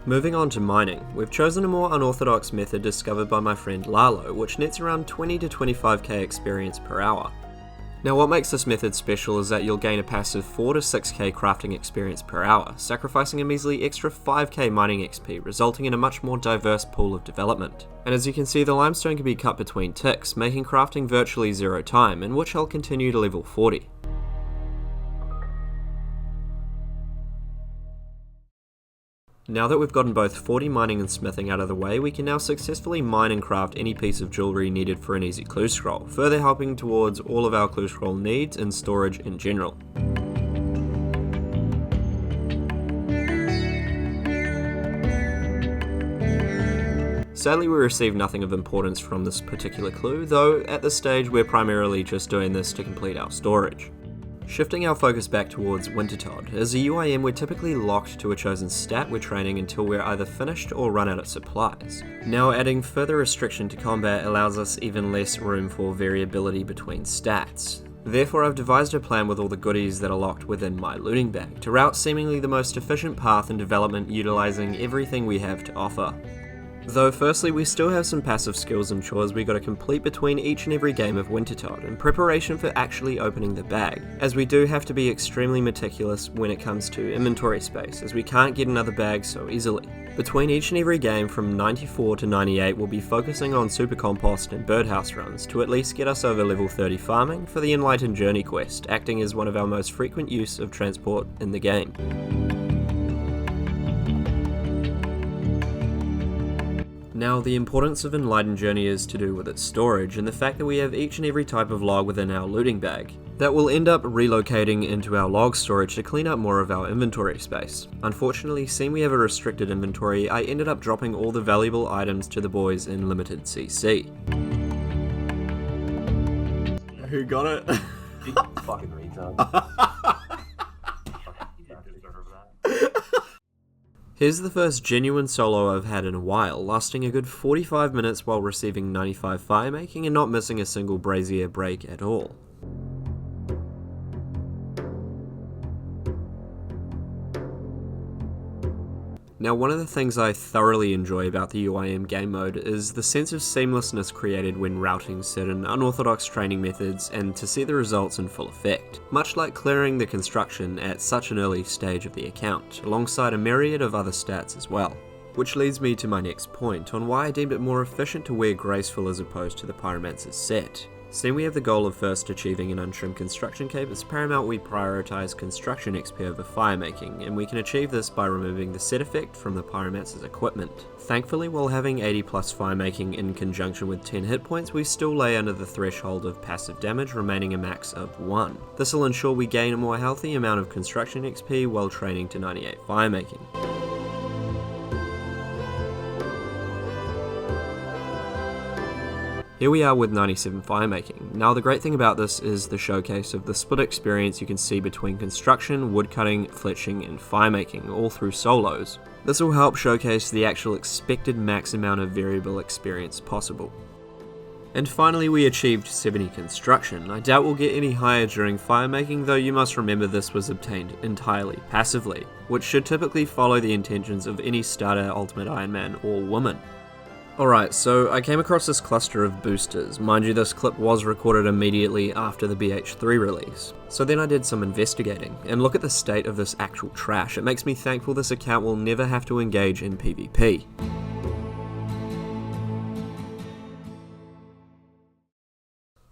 Moving on to mining, we've chosen a more unorthodox method discovered by my friend Lalo, which nets around 20 to 25k experience per hour. Now what makes this method special is that you'll gain a passive 4 to 6k crafting experience per hour, sacrificing a measly extra 5k mining XP, resulting in a much more diverse pool of development. And as you can see, the limestone can be cut between ticks, making crafting virtually zero time, in which I'll continue to level 40. Now that we've gotten both 40 mining and smithing out of the way, we can now successfully mine and craft any piece of jewellery needed for an easy clue scroll, further helping towards all of our clue scroll needs and storage in general. Sadly, we received nothing of importance from this particular clue, though at this stage we're primarily just doing this to complete our storage. Shifting our focus back towards Wintertod, as a UIM we're typically locked to a chosen stat we're training until we're either finished or run out of supplies. Now adding further restriction to combat allows us even less room for variability between stats. Therefore I've devised a plan with all the goodies that are locked within my looting bag to route seemingly the most efficient path in development utilising everything we have to offer. Though firstly we still have some passive skills and chores we gotta complete between each and every game of Wintertod in preparation for actually opening the bag, as we do have to be extremely meticulous when it comes to inventory space, as we can't get another bag so easily. Between each and every game from 94 to 98 we'll be focusing on super compost and birdhouse runs to at least get us over level 30 farming for the Enlightened Journey quest, acting as one of our most frequent use of transport in the game. Now, the importance of Enlightened Journey is to do with its storage and the fact that we have each and every type of log within our looting bag. That will end up relocating into our log storage to clean up more of our inventory space. Unfortunately, seeing we have a restricted inventory, I ended up dropping all the valuable items to the boys in limited CC. Who got it? Fucking retard. Here's the first genuine solo I've had in a while, lasting a good 45 minutes while receiving 95 firemaking and not missing a single brazier break at all. Now, one of the things I thoroughly enjoy about the UIM game mode is the sense of seamlessness created when routing certain unorthodox training methods and to see the results in full effect, much like clearing the construction at such an early stage of the account, alongside a myriad of other stats as well. Which leads me to my next point on why I deemed it more efficient to wear Graceful as opposed to the Pyromancer's set. Seeing we have the goal of first achieving an untrimmed construction cape, it's paramount we prioritise construction XP over firemaking, and we can achieve this by removing the set effect from the Pyromancer's equipment. Thankfully, while having 80 plus firemaking in conjunction with 10 hit points, we still lay under the threshold of passive damage, remaining a max of 1. This will ensure we gain a more healthy amount of construction XP while training to 98 firemaking. Here we are with 97 firemaking. Now the great thing about this is the showcase of the split experience you can see between construction, woodcutting, fletching and firemaking, all through solos. This will help showcase the actual expected max amount of variable experience possible. And finally we achieved 70 construction. I doubt we'll get any higher during firemaking, though you must remember this was obtained entirely passively, which should typically follow the intentions of any starter Ultimate Ironman or woman. Alright, so I came across this cluster of boosters. Mind you, this clip was recorded immediately after the BH3 release. So then I did some investigating, and look at the state of this actual trash. It makes me thankful this account will never have to engage in PvP.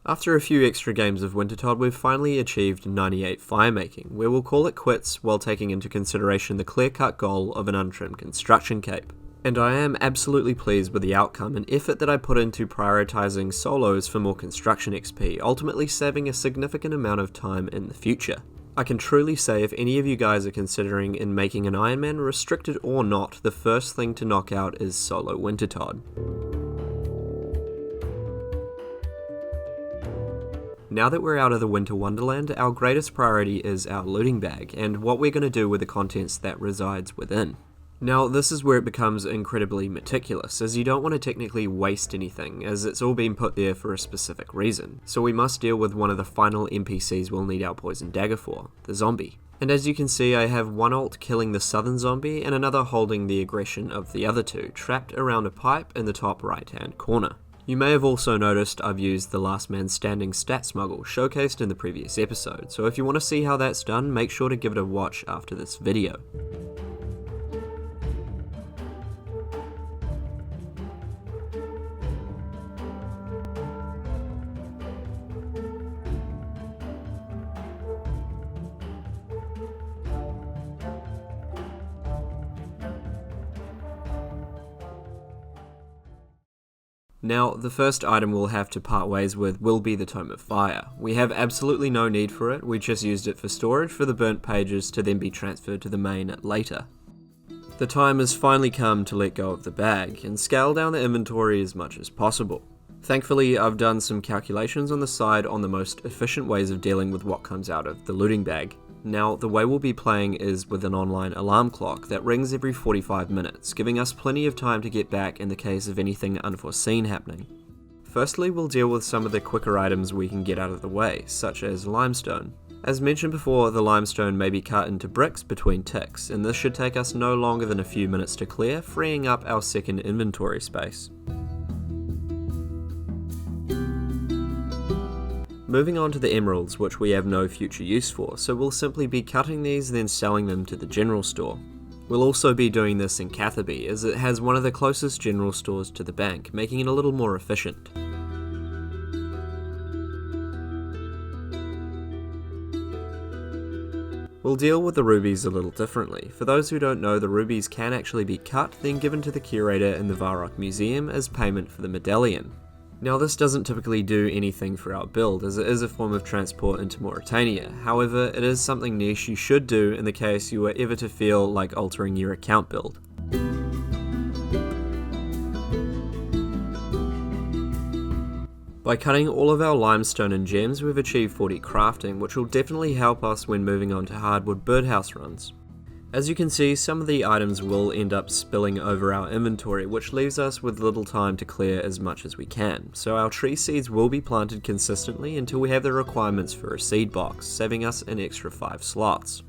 After a few extra games of Wintertodt, we've finally achieved 98 firemaking, where we'll call it quits while taking into consideration the clear-cut goal of an untrimmed construction cape. And I am absolutely pleased with the outcome and effort that I put into prioritising solos for more construction XP, ultimately saving a significant amount of time in the future. I can truly say if any of you guys are considering in making an Ironman, restricted or not, the first thing to knock out is solo Wintertodt. Now that we're out of the Winter Wonderland, our greatest priority is our looting bag and what we're going to do with the contents that resides within. Now, this is where it becomes incredibly meticulous, as you don't want to technically waste anything, as it's all been put there for a specific reason. So we must deal with one of the final NPCs we'll need our poison dagger for, the zombie. And as you can see, I have one alt killing the southern zombie and another holding the aggression of the other two, trapped around a pipe in the top right hand corner. You may have also noticed I've used the last man standing stat smuggle showcased in the previous episode, so if you want to see how that's done, make sure to give it a watch after this video. Now, the first item we'll have to part ways with will be the Tome of Fire. We have absolutely no need for it, we just used it for storage for the burnt pages to then be transferred to the main later. The time has finally come to let go of the bag and scale down the inventory as much as possible. Thankfully, I've done some calculations on the side on the most efficient ways of dealing with what comes out of the looting bag. Now, the way we'll be playing is with an online alarm clock that rings every 45 minutes, giving us plenty of time to get back in the case of anything unforeseen happening. Firstly, we'll deal with some of the quicker items we can get out of the way, such as limestone. As mentioned before, the limestone may be cut into bricks between ticks, and this should take us no longer than a few minutes to clear, freeing up our second inventory space. Moving on to the emeralds, which we have no future use for, so we'll simply be cutting these then selling them to the general store. We'll also be doing this in Catherby, as it has one of the closest general stores to the bank, making it a little more efficient. We'll deal with the rubies a little differently. For those who don't know, the rubies can actually be cut, then given to the curator in the Varrock Museum as payment for the medallion. Now, this doesn't typically do anything for our build, as it is a form of transport into Mauritania. However, it is something niche you should do in the case you are ever to feel like altering your account build. By cutting all of our limestone and gems, we've achieved 40 crafting, which will definitely help us when moving on to hardwood birdhouse runs. As you can see, some of the items will end up spilling over our inventory, which leaves us with little time to clear as much as we can. So our tree seeds will be planted consistently until we have the requirements for a seed box, saving us an extra 5 slots.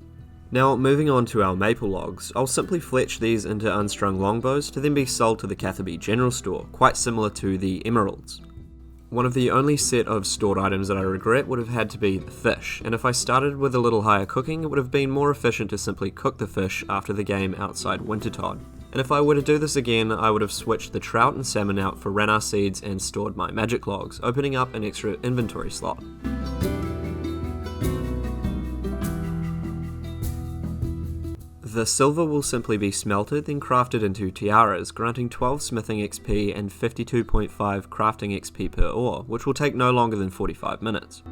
Now moving on to our maple logs, I'll simply fletch these into unstrung longbows to then be sold to the Catherby General Store, quite similar to the emeralds. One of the only set of stored items that I regret would have had to be the fish, and if I started with a little higher cooking, it would have been more efficient to simply cook the fish after the game outside Wintertod. And if I were to do this again, I would have switched the trout and salmon out for Ranarr seeds and stored my magic logs, opening up an extra inventory slot. The silver will simply be smelted, then crafted into tiaras, granting 12 smithing XP and 52.5 crafting XP per ore, which will take no longer than 45 minutes.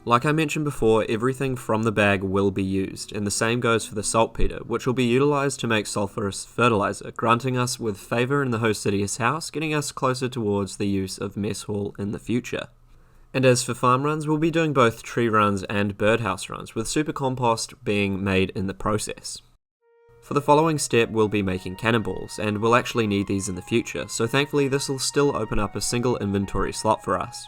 Like I mentioned before, everything from the bag will be used, and the same goes for the saltpeter, which will be utilised to make sulphurous fertiliser, granting us with favour in the host city's house, getting us closer towards the use of mess hall in the future. And as for farm runs, we'll be doing both tree runs and birdhouse runs, with super compost being made in the process. For the following step, we'll be making cannonballs, and we'll actually need these in the future, so thankfully this will still open up a single inventory slot for us.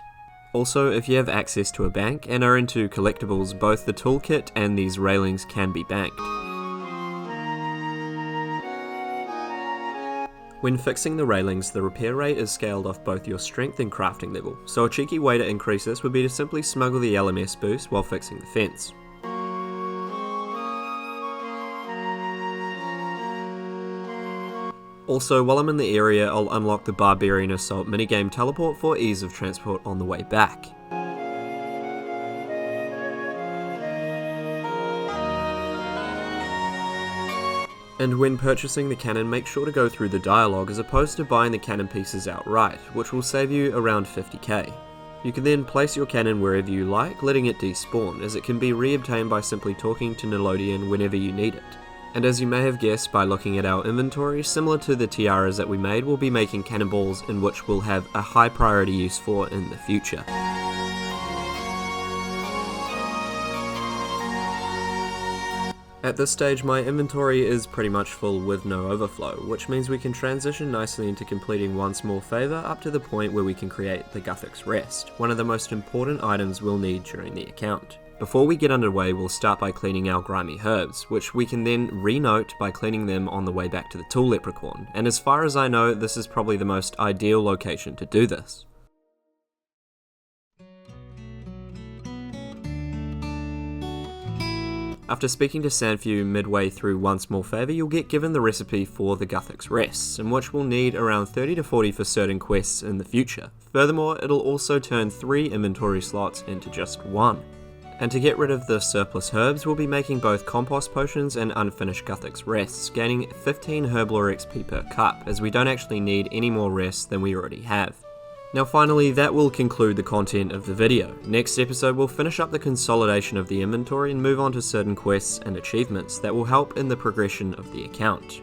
Also, if you have access to a bank and are into collectibles, both the toolkit and these railings can be banked. When fixing the railings, the repair rate is scaled off both your strength and crafting level, so a cheeky way to increase this would be to simply smuggle the LMS boost while fixing the fence. Also, while I'm in the area, I'll unlock the Barbarian Assault minigame teleport for ease of transport on the way back. And when purchasing the cannon, make sure to go through the dialogue as opposed to buying the cannon pieces outright, which will save you around 50k. You can then place your cannon wherever you like, letting it despawn, as it can be re-obtained by simply talking to Nickelodeon whenever you need it. And as you may have guessed by looking at our inventory, similar to the tiaras that we made, we'll be making cannonballs in which we'll have a high priority use for in the future. At this stage, my inventory is pretty much full with no overflow, which means we can transition nicely into completing one small favour up to the point where we can create the Guthix Rest, one of the most important items we'll need during the account. Before we get underway, we'll start by cleaning our grimy herbs, which we can then re-note by cleaning them on the way back to the Tool Leprechaun, and as far as I know, this is probably the most ideal location to do this. After speaking to Sanfew midway through one small favour, you'll get given the recipe for the Guthix Rests, in which we'll need around 30 to 40 for certain quests in the future. Furthermore, it'll also turn 3 inventory slots into just 1. And to get rid of the surplus herbs, we'll be making both compost potions and unfinished Guthix Rests, gaining 15 herblore XP per cup, as we don't actually need any more rests than we already have. Now finally, that will conclude the content of the video. Next episode we'll finish up the consolidation of the inventory and move on to certain quests and achievements that will help in the progression of the account.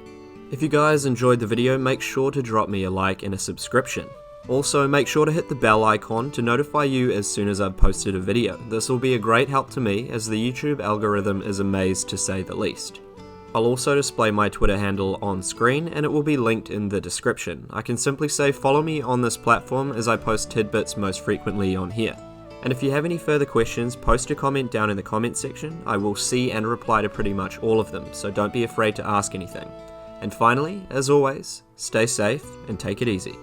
If you guys enjoyed the video, make sure to drop me a like and a subscription. Also, make sure to hit the bell icon to notify you as soon as I've posted a video. This will be a great help to me, as the YouTube algorithm is amazed to say the least. I'll also display my Twitter handle on screen, and it will be linked in the description. I can simply say follow me on this platform, as I post tidbits most frequently on here. And if you have any further questions, post a comment down in the comment section. I will see and reply to pretty much all of them, so don't be afraid to ask anything. And finally, as always, stay safe and take it easy.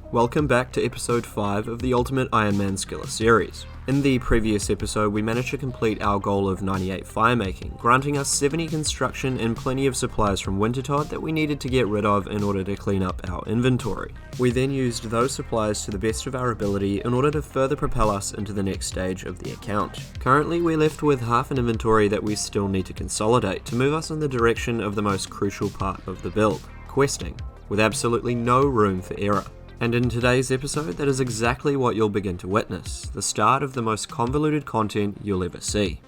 Welcome back to episode 5 of the Ultimate Ironman Skiller series. In the previous episode, we managed to complete our goal of 98 firemaking, granting us 70 construction and plenty of supplies from Wintertod that we needed to get rid of in order to clean up our inventory. We then used those supplies to the best of our ability in order to further propel us into the next stage of the account. Currently, we're left with half an inventory that we still need to consolidate to move us in the direction of the most crucial part of the build, questing. with absolutely no room for error. And in today's episode, that is exactly what you'll begin to witness, the start of the most convoluted content you'll ever see.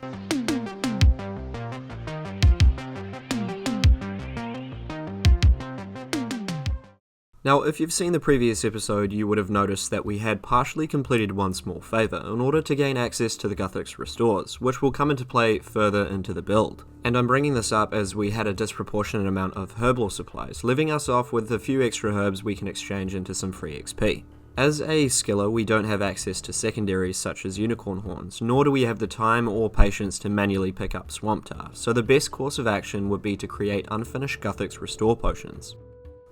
Now, if you've seen the previous episode, you would have noticed that we had partially completed one small favour in order to gain access to the Guthix restores, which will come into play further into the build. And I'm bringing this up as we had a disproportionate amount of herblore supplies, leaving us off with a few extra herbs we can exchange into some free XP. As a skiller, we don't have access to secondaries such as unicorn horns, nor do we have the time or patience to manually pick up swamp tar, so the best course of action would be to create unfinished Guthix restore potions.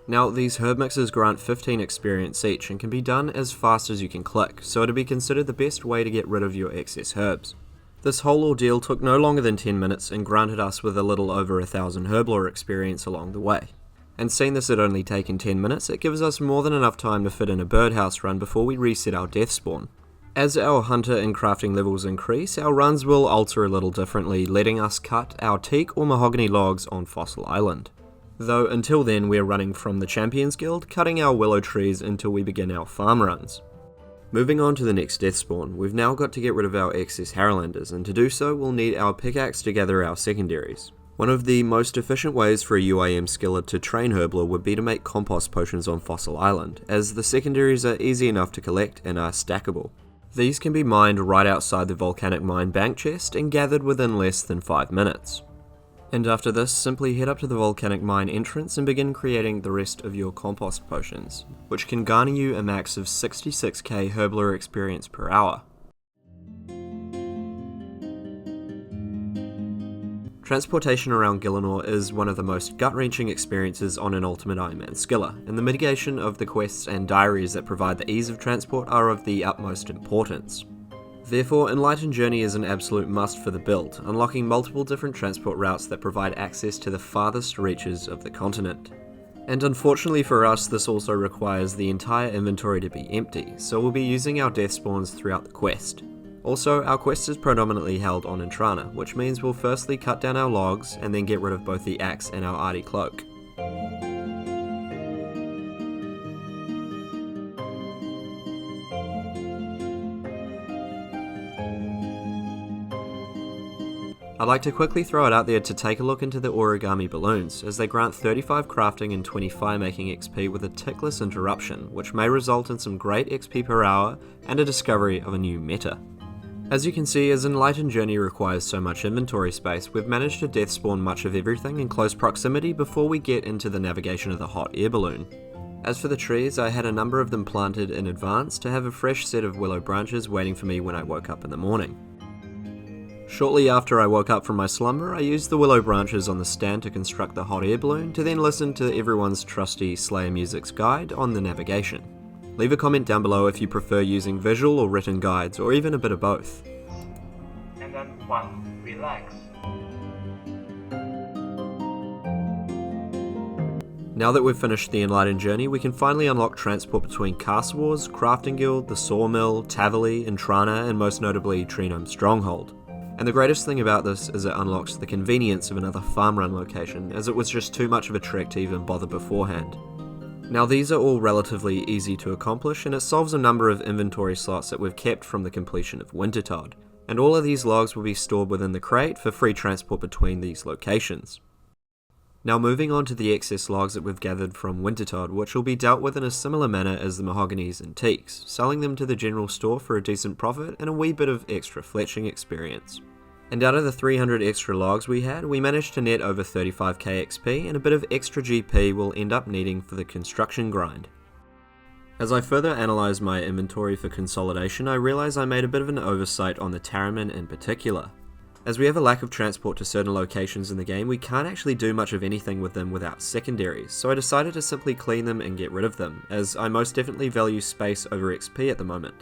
Now, these herb mixes grant 15 experience each and can be done as fast as you can click, so it'd be considered the best way to get rid of your excess herbs. This whole ordeal took no longer than 10 minutes and granted us with a little over 1,000 herblore experience along the way. And seeing this had only taken 10 minutes, it gives us more than enough time to fit in a birdhouse run before we reset our death spawn. As our hunter and crafting levels increase, our runs will alter a little differently, letting us cut our teak or mahogany logs on Fossil Island. Though until then we're running from the Champions Guild, cutting our willow trees until we begin our farm runs. Moving on to the next death spawn, we've now got to get rid of our excess Harrowlanders, and to do so we'll need our pickaxe to gather our secondaries. One of the most efficient ways for a UIM skiller to train herblore would be to make compost potions on Fossil Island, as the secondaries are easy enough to collect and are stackable. These can be mined right outside the volcanic mine bank chest and gathered within less than 5 minutes. And after this, simply head up to the volcanic mine entrance and begin creating the rest of your compost potions, which can garner you a max of 66k herblore experience per hour. Transportation around Gielinor is one of the most gut-wrenching experiences on an Ultimate Ironman skiller, and the mitigation of the quests and diaries that provide the ease of transport are of the utmost importance. Therefore, Enlightened Journey is an absolute must for the build, unlocking multiple different transport routes that provide access to the farthest reaches of the continent. And unfortunately for us, this also requires the entire inventory to be empty, so we'll be using our death spawns throughout the quest. Also, our quest is predominantly held on Intrana, which means we'll firstly cut down our logs and then get rid of both the axe and our arty cloak. I'd like to quickly throw it out there to take a look into the origami balloons, as they grant 35 crafting and 20 fire making XP with a tickless interruption, which may result in some great XP per hour and a discovery of a new meta. As you can see, as Enlightened Journey requires so much inventory space, we've managed to death spawn much of everything in close proximity before we get into the navigation of the hot air balloon. As for the trees, I had a number of them planted in advance to have a fresh set of willow branches waiting for me when I woke up in the morning. Shortly after I woke up from my slumber, I used the willow branches on the stand to construct the hot air balloon to then listen to everyone's trusty Slayer Music's guide on the navigation. Leave a comment down below if you prefer using visual or written guides, or even a bit of both. And then 1, relax. Now that we've finished the Enlightened Journey, we can finally unlock transport between Castle Wars, Crafting Guild, the Sawmill, Tavali, Intrana, and most notably Treenome Stronghold. And the greatest thing about this is it unlocks the convenience of another farm run location, as it was just too much of a trek to even bother beforehand. Now these are all relatively easy to accomplish, and it solves a number of inventory slots that we've kept from the completion of Wintertod, and all of these logs will be stored within the crate for free transport between these locations. Now moving on to the excess logs that we've gathered from Wintertod, which will be dealt with in a similar manner as the mahoganies and teaks, selling them to the general store for a decent profit and a wee bit of extra fletching experience. And out of the 300 extra logs we had, we managed to net over 35k XP, and a bit of extra GP we'll end up needing for the construction grind. As I further analysed my inventory for consolidation, I realised I made a bit of an oversight on the Tarramin in particular. As we have a lack of transport to certain locations in the game, we can't actually do much of anything with them without secondaries, so I decided to simply clean them and get rid of them, as I most definitely value space over XP at the moment.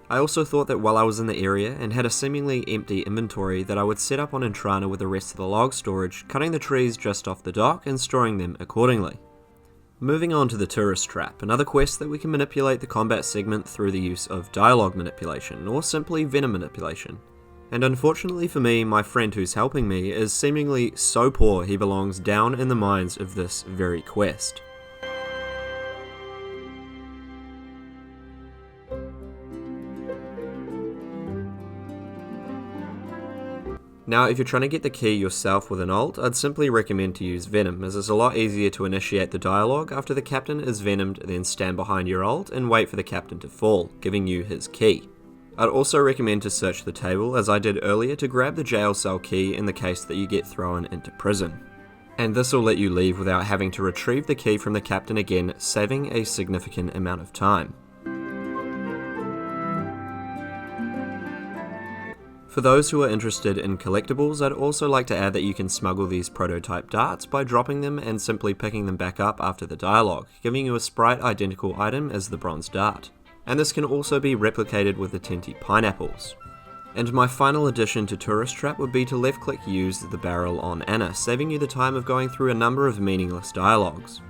I also thought that while I was in the area and had a seemingly empty inventory, that I would set up on Intrana with the rest of the log storage, cutting the trees just off the dock and storing them accordingly. Moving on to the Tourist Trap, another quest that we can manipulate the combat segment through the use of dialogue manipulation, or simply venom manipulation. And unfortunately for me, my friend who's helping me is seemingly so poor he belongs down in the mines of this very quest. Now, if you're trying to get the key yourself with an alt, I'd simply recommend to use Venom, as it's a lot easier to initiate the dialogue after the captain is venomed, then stand behind your alt and wait for the captain to fall, giving you his key. I'd also recommend to search the table, as I did earlier, to grab the jail cell key in the case that you get thrown into prison. And this will let you leave without having to retrieve the key from the captain again, saving a significant amount of time. For those who are interested in collectibles, I'd also like to add that you can smuggle these prototype darts by dropping them and simply picking them back up after the dialogue, giving you a sprite identical item as the bronze dart. And this can also be replicated with the Tinty pineapples. And my final addition to Tourist Trap would be to left click use the barrel on Anna, saving you the time of going through a number of meaningless dialogues.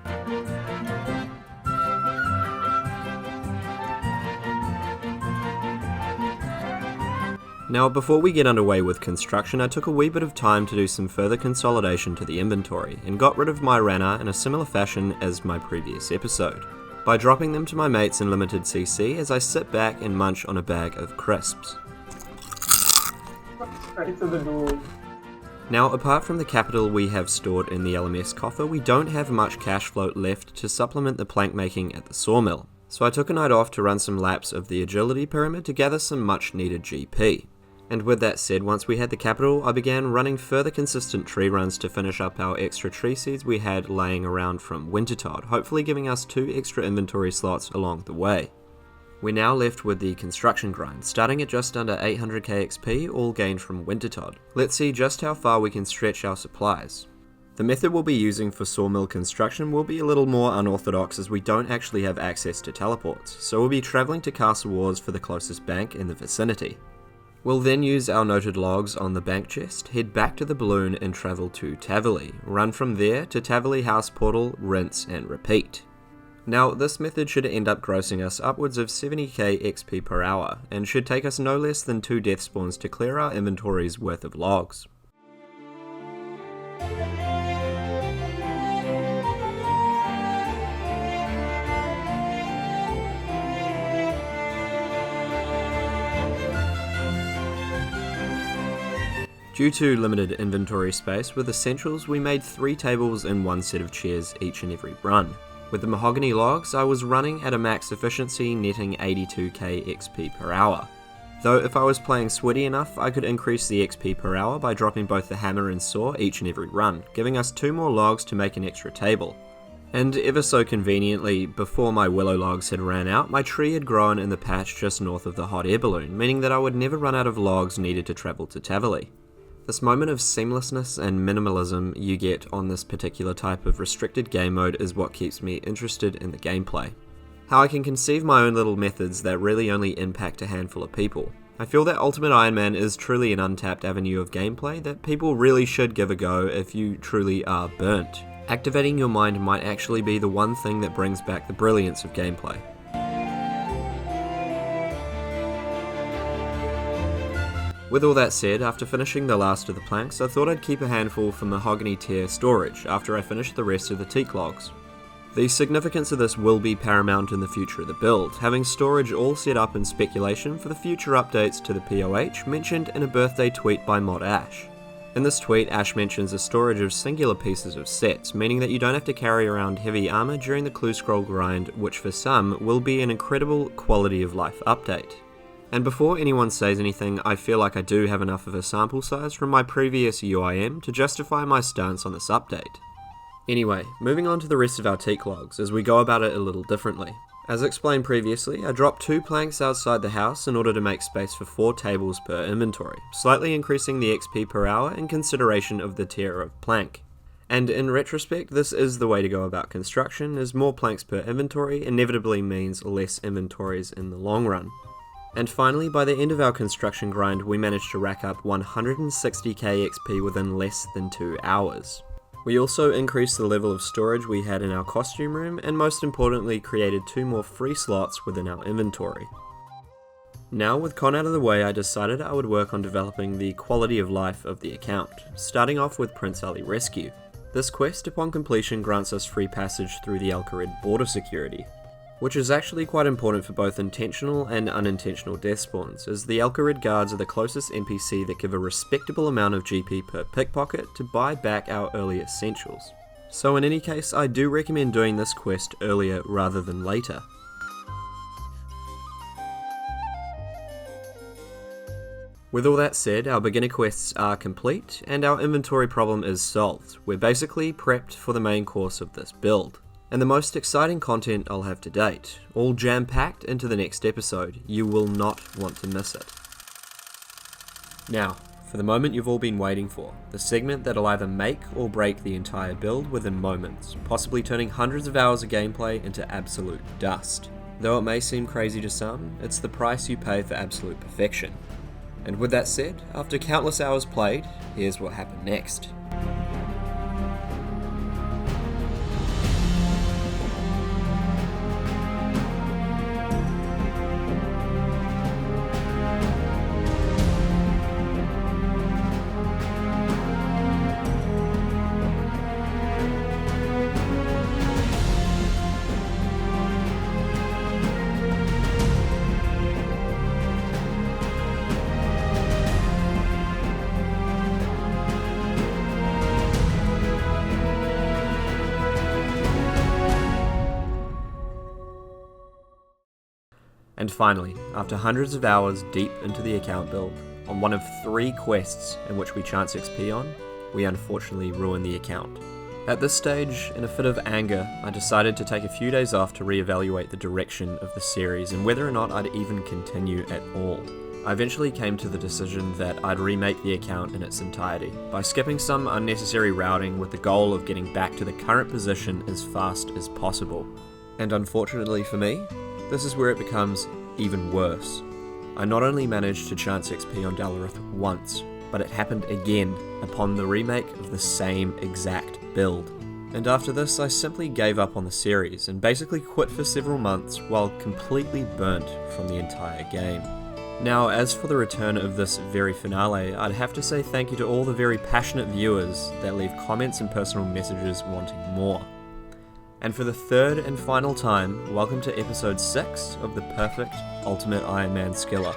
Now, before we get underway with construction, I took a wee bit of time to do some further consolidation to the inventory, and got rid of my Rana in a similar fashion as my previous episode, by dropping them to my mates in limited CC as I sit back and munch on a bag of crisps. Right to the door. Now, apart from the capital we have stored in the LMS coffer, we don't have much cash float left to supplement the plank making at the sawmill, so I took a night off to run some laps of the agility pyramid to gather some much needed GP. And with that said, once we had the capital, I began running further consistent tree runs to finish up our extra tree seeds we had laying around from Wintertod, hopefully giving us 2 extra inventory slots along the way. We're now left with the construction grind, starting at just under 800k XP, all gained from Wintertod. Let's see just how far we can stretch our supplies. The method we'll be using for sawmill construction will be a little more unorthodox, as we don't actually have access to teleports, so we'll be travelling to Castle Wars for the closest bank in the vicinity. We'll then use our noted logs on the bank chest, head back to the balloon and travel to Tavali, run from there to Tavali House Portal, rinse and repeat. Now, this method should end up grossing us upwards of 70k XP per hour, and should take us no less than 2 death spawns to clear our inventory's worth of logs. Due to limited inventory space with essentials, we made 3 tables and 1 set of chairs each and every run. With the mahogany logs, I was running at a max efficiency, netting 82k XP per hour. Though if I was playing sweaty enough, I could increase the XP per hour by dropping both the hammer and saw each and every run, giving us 2 more logs to make an extra table. And ever so conveniently, before my willow logs had ran out, my tree had grown in the patch just north of the hot air balloon, meaning that I would never run out of logs needed to travel to Tavali. This moment of seamlessness and minimalism you get on this particular type of restricted game mode is what keeps me interested in the gameplay. How I can conceive my own little methods that really only impact a handful of people. I feel that Ultimate Ironman is truly an untapped avenue of gameplay that people really should give a go if you truly are burnt. Activating your mind might actually be the one thing that brings back the brilliance of gameplay. With all that said, after finishing the last of the planks, I thought I'd keep a handful for mahogany tier storage after I finished the rest of the teak logs. The significance of this will be paramount in the future of the build, having storage all set up in speculation for the future updates to the POH mentioned in a birthday tweet by Mod Ash. In this tweet, Ash mentions a storage of singular pieces of sets, meaning that you don't have to carry around heavy armor during the clue scroll grind, which for some will be an incredible quality of life update. And before anyone says anything, I feel like I do have enough of a sample size from my previous UIM to justify my stance on this update. Anyway, moving on to the rest of our teak logs, as we go about it a little differently. As explained previously, I dropped 2 planks outside the house in order to make space for 4 tables per inventory, slightly increasing the XP per hour in consideration of the tier of plank. And in retrospect, this is the way to go about construction, as more planks per inventory inevitably means less inventories in the long run. And finally, by the end of our construction grind, we managed to rack up 160k XP within less than 2 hours. We also increased the level of storage we had in our costume room, and most importantly created 2 more free slots within our inventory. Now, with Con out of the way, I decided I would work on developing the quality of life of the account, starting off with Prince Ali Rescue. This quest, upon completion, grants us free passage through the Alcarid border security. which is actually quite important for both intentional and unintentional death spawns, as the Alcarid guards are the closest NPC that give a respectable amount of GP per pickpocket to buy back our early essentials. So in any case, I do recommend doing this quest earlier rather than later. With all that said, our beginner quests are complete, and our inventory problem is solved. We're basically prepped for the main course of this build. And the most exciting content I'll have to date, all jam-packed into the next episode. You will not want to miss it. Now, for the moment you've all been waiting for, the segment that'll either make or break the entire build within moments, possibly turning hundreds of hours of gameplay into absolute dust. Though it may seem crazy to some, it's the price you pay for absolute perfection. And with that said, after countless hours played, here's what happened next. And finally, after hundreds of hours deep into the account build, on one of 3 quests in which we chance XP on, we unfortunately ruin the account. At this stage, in a fit of anger, I decided to take a few days off to reevaluate the direction of the series and whether or not I'd even continue at all. I eventually came to the decision that I'd remake the account in its entirety, by skipping some unnecessary routing with the goal of getting back to the current position as fast as possible. And unfortunately for me, this is where it becomes even worse. I not only managed to chance XP on Dal'Rith once, but it happened again upon the remake of the same exact build. And after this, I simply gave up on the series and basically quit for several months while completely burnt from the entire game. Now, as for the return of this very finale, I'd have to say thank you to all the very passionate viewers that leave comments and personal messages wanting more. And for the third and final time, welcome to episode 6 of the perfect Ultimate Ironman Skiller.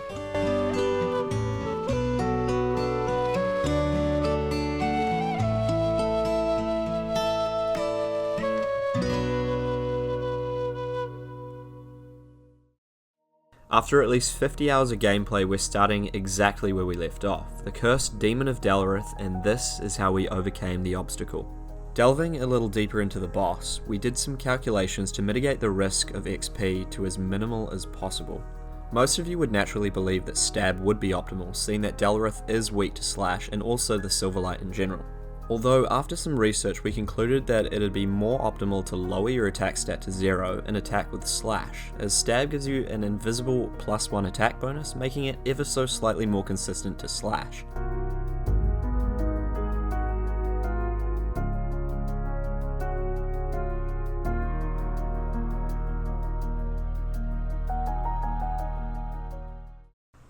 After at least 50 hours of gameplay, we're starting exactly where we left off, the cursed demon of Dal'Rith, and this is how we overcame the obstacle. Delving a little deeper into the boss, we did some calculations to mitigate the risk of XP to as minimal as possible. Most of you would naturally believe that stab would be optimal, seeing that Dal'Rith is weak to slash and also the Silverlight in general. Although after some research we concluded that it'd be more optimal to lower your attack stat to 0 and attack with slash, as stab gives you an invisible +1 attack bonus, making it ever so slightly more consistent to slash.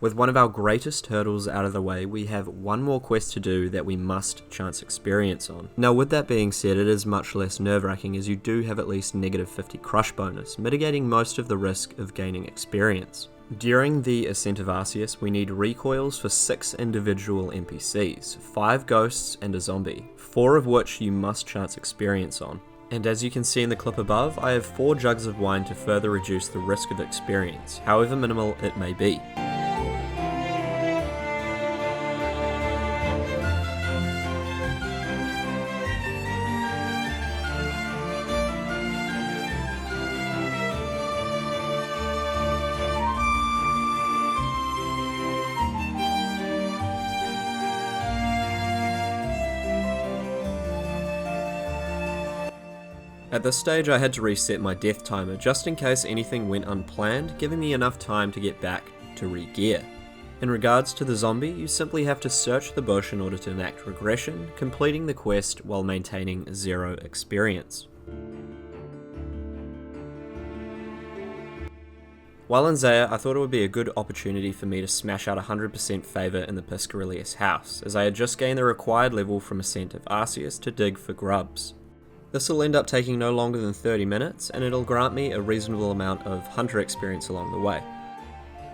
With one of our greatest hurdles out of the way, we have one more quest to do that we must chance experience on. Now with that being said, it is much less nerve-wracking as you do have at least -50 crush bonus, mitigating most of the risk of gaining experience. During the Ascent of Arceus, we need recoils for 6 individual NPCs, 5 ghosts and a zombie, 4 of which you must chance experience on. And as you can see in the clip above, I have 4 jugs of wine to further reduce the risk of experience, however minimal it may be. At this stage I had to reset my death timer just in case anything went unplanned, giving me enough time to get back to re-gear. In regards to the zombie, you simply have to search the bush in order to enact regression, completing the quest while maintaining 0 experience. While in Zaya, I thought it would be a good opportunity for me to smash out 100% favour in the Piscarilius house, as I had just gained the required level from Ascent of Arceus to dig for grubs. This will end up taking no longer than 30 minutes, and it'll grant me a reasonable amount of hunter experience along the way.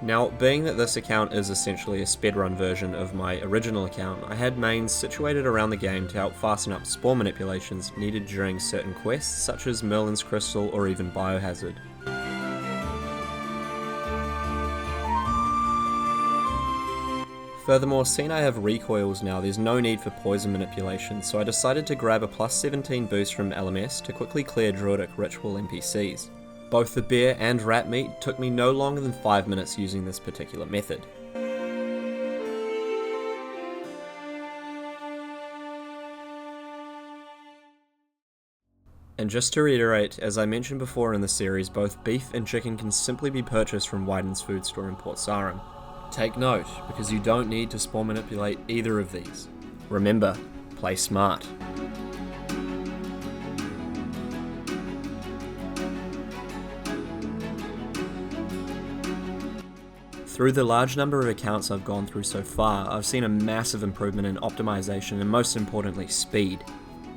Now, being that this account is essentially a speedrun version of my original account, I had mains situated around the game to help fasten up spawn manipulations needed during certain quests such as Merlin's Crystal or even Biohazard. Furthermore, seeing I have recoils now, there's no need for poison manipulation, so I decided to grab a plus 17 boost from LMS to quickly clear Druidic Ritual NPCs. Both the bear and rat meat took me no longer than 5 minutes using this particular method. And just to reiterate, as I mentioned before in the series, both beef and chicken can simply be purchased from Wyden's food store in Port Sarum. Take note, because you don't need to spawn manipulate either of these. Remember, play smart. Through the large number of accounts I've gone through so far, I've seen a massive improvement in optimization and most importantly, speed.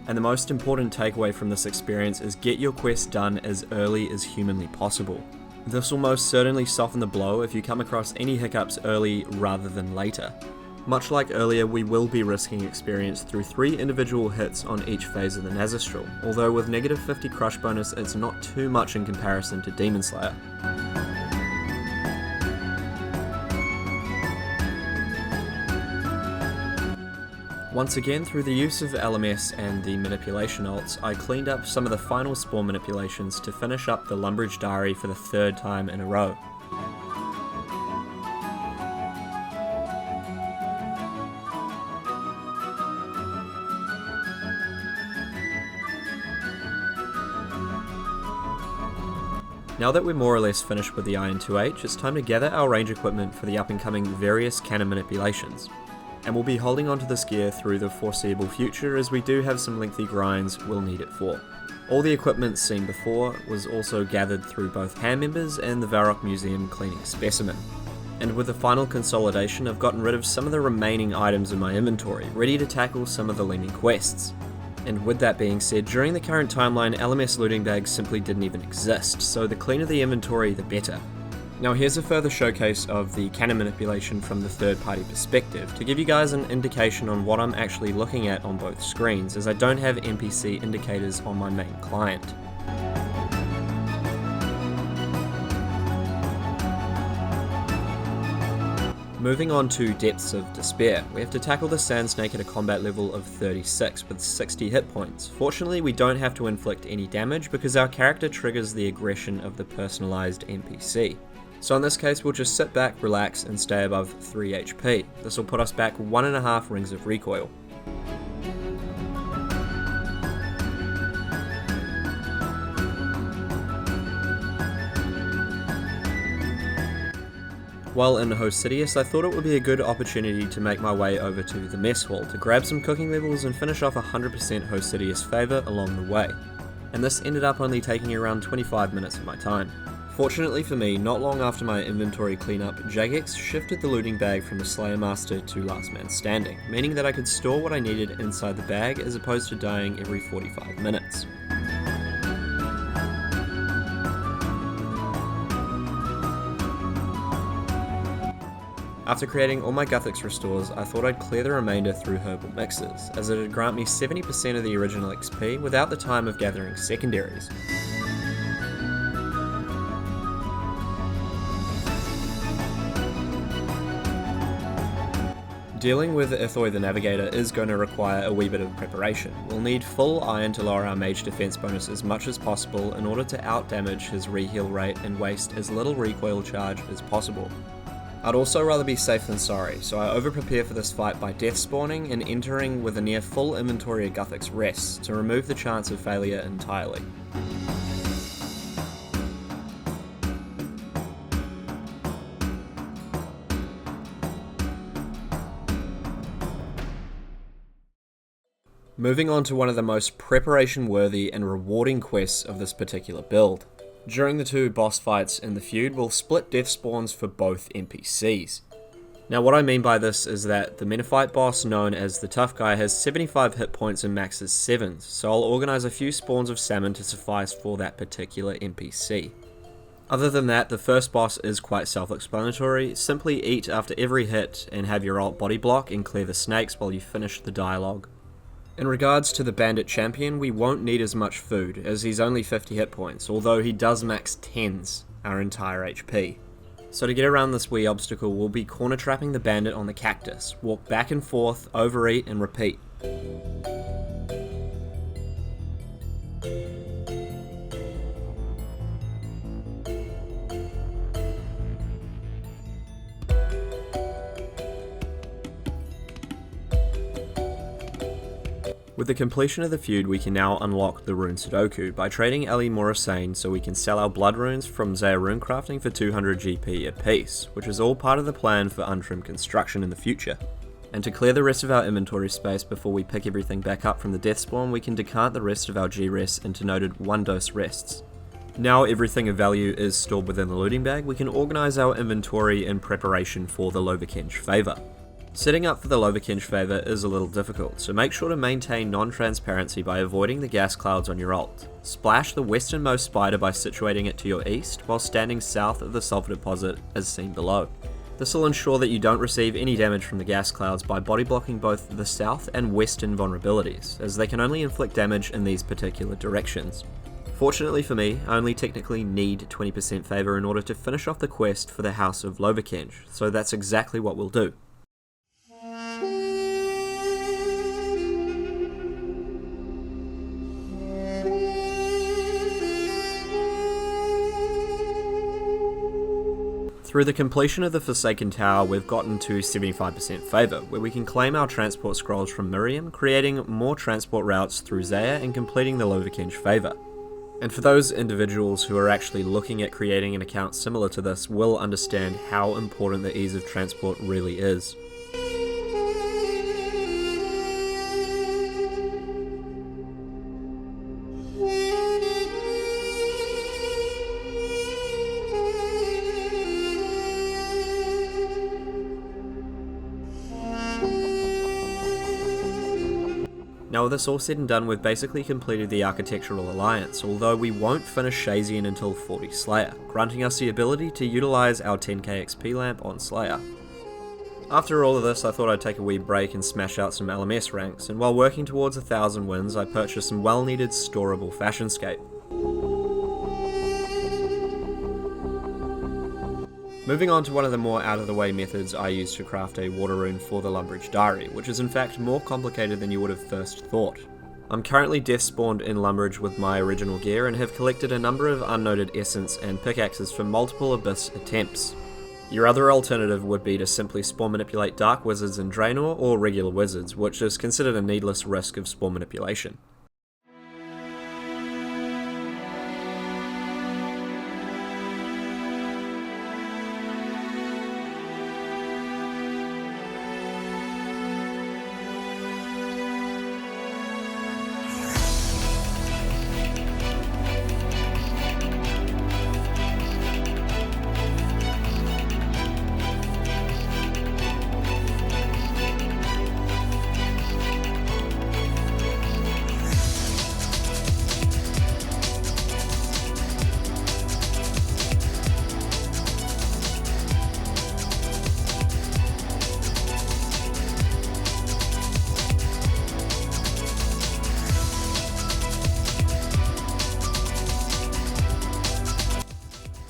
And the most important takeaway from this experience is get your quest done as early as humanly possible. This will most certainly soften the blow if you come across any hiccups early rather than later. Much like earlier, we will be risking experience through 3 individual hits on each phase of the Nazistral, although with negative 50 crush bonus it's not too much in comparison to Demon Slayer. Once again, through the use of LMS and the manipulation alts, I cleaned up some of the final spawn manipulations to finish up the Lumbridge Diary for the 3rd time in a row. Now that we're more or less finished with the Iron 2H, it's time to gather our range equipment for the up and coming various cannon manipulations. And we'll be holding onto this gear through the foreseeable future as we do have some lengthy grinds we'll need it for. All the equipment seen before was also gathered through both hand members and the Varrock Museum cleaning specimen. And with the final consolidation, I've gotten rid of some of the remaining items in my inventory, ready to tackle some of the leaning quests. And with that being said, during the current timeline, LMS looting bags simply didn't even exist, so the cleaner the inventory, the better. Now here's a further showcase of the cannon manipulation from the third-party perspective, to give you guys an indication on what I'm actually looking at on both screens, as I don't have NPC indicators on my main client. Moving on to Depths of Despair, we have to tackle the Sand Snake at a combat level of 36 with 60 hit points. Fortunately, we don't have to inflict any damage because our character triggers the aggression of the personalized NPC. So in this case, we'll just sit back, relax, and stay above 3 HP. This will put us back 1.5 rings of recoil. While in Hosidius, I thought it would be a good opportunity to make my way over to the mess hall to grab some cooking levels and finish off 100% Hosidius favour along the way. And this ended up only taking around 25 minutes of my time. Fortunately for me, not long after my inventory cleanup, Jagex shifted the looting bag from the Slayer Master to Last Man Standing, meaning that I could store what I needed inside the bag as opposed to dying every 45 minutes. After creating all my Guthix restores, I thought I'd clear the remainder through herbal mixes, as it would grant me 70% of the original XP without the time of gathering secondaries. Dealing with Ithoy the Navigator is going to require a wee bit of preparation. We'll need full iron to lower our mage defense bonus as much as possible in order to outdamage his reheal rate and waste as little recoil charge as possible. I'd also rather be safe than sorry, so I over-prepare for this fight by death spawning and entering with a near full inventory of Guthix rests to remove the chance of failure entirely. Moving on to one of the most preparation-worthy and rewarding quests of this particular build. During the 2 boss fights in the feud, we'll split death spawns for both NPCs. Now what I mean by this is that the Menophyte boss known as the Tough Guy has 75 hit points and maxes 7s, so I'll organise a few spawns of salmon to suffice for that particular NPC. Other than that, the first boss is quite self-explanatory. Simply eat after every hit and have your ult body block and clear the snakes while you finish the dialogue. In regards to the Bandit Champion, we won't need as much food, as he's only 50 hit points, although he does max 10s our entire HP. So to get around this wee obstacle, we'll be corner trapping the bandit on the cactus, walk back and forth, overeat and repeat. With the completion of the feud, we can now unlock the Rune Sudoku by trading Ellie Morrisane so we can sell our blood runes from Zaya Runecrafting for 200 GP apiece, which is all part of the plan for untrimmed construction in the future. And to clear the rest of our inventory space before we pick everything back up from the death spawn, we can decant the rest of our G-rests into noted 1-dose rests. Now everything of value is stored within the looting bag, we can organise our inventory in preparation for the Loverkench Favour. Setting up for the Loverkench Favour is a little difficult, so make sure to maintain non-transparency by avoiding the gas clouds on your ult. Splash the westernmost spider by situating it to your east, while standing south of the sulfur deposit as seen below. This will ensure that you don't receive any damage from the gas clouds by body blocking both the south and western vulnerabilities, as they can only inflict damage in these particular directions. Fortunately for me, I only technically need 20% favour in order to finish off the quest for the House of Loverkench, so that's exactly what we'll do. Through the completion of the Forsaken Tower, we've gotten to 75% favour, where we can claim our transport scrolls from Miriam, creating more transport routes through Zaya and completing the Loverkench Favour. And for those individuals who are actually looking at creating an account similar to this will understand how important the ease of transport really is. Now with this all said and done, we've basically completed the Architectural Alliance, although we won't finish Shazian until 40 Slayer, granting us the ability to utilise our 10k XP lamp on Slayer. After all of this, I thought I'd take a wee break and smash out some LMS ranks, and while working towards 1000 wins, I purchased some well-needed storable Fashionscape. Moving on to one of the more out-of-the-way methods I use to craft a water rune for the Lumbridge Diary, which is in fact more complicated than you would have first thought. I'm currently death spawned in Lumbridge with my original gear and have collected a number of unnoted essence and pickaxes from multiple Abyss attempts. Your other alternative would be to simply spawn manipulate Dark Wizards in Draenor or regular wizards, which is considered a needless risk of spawn manipulation.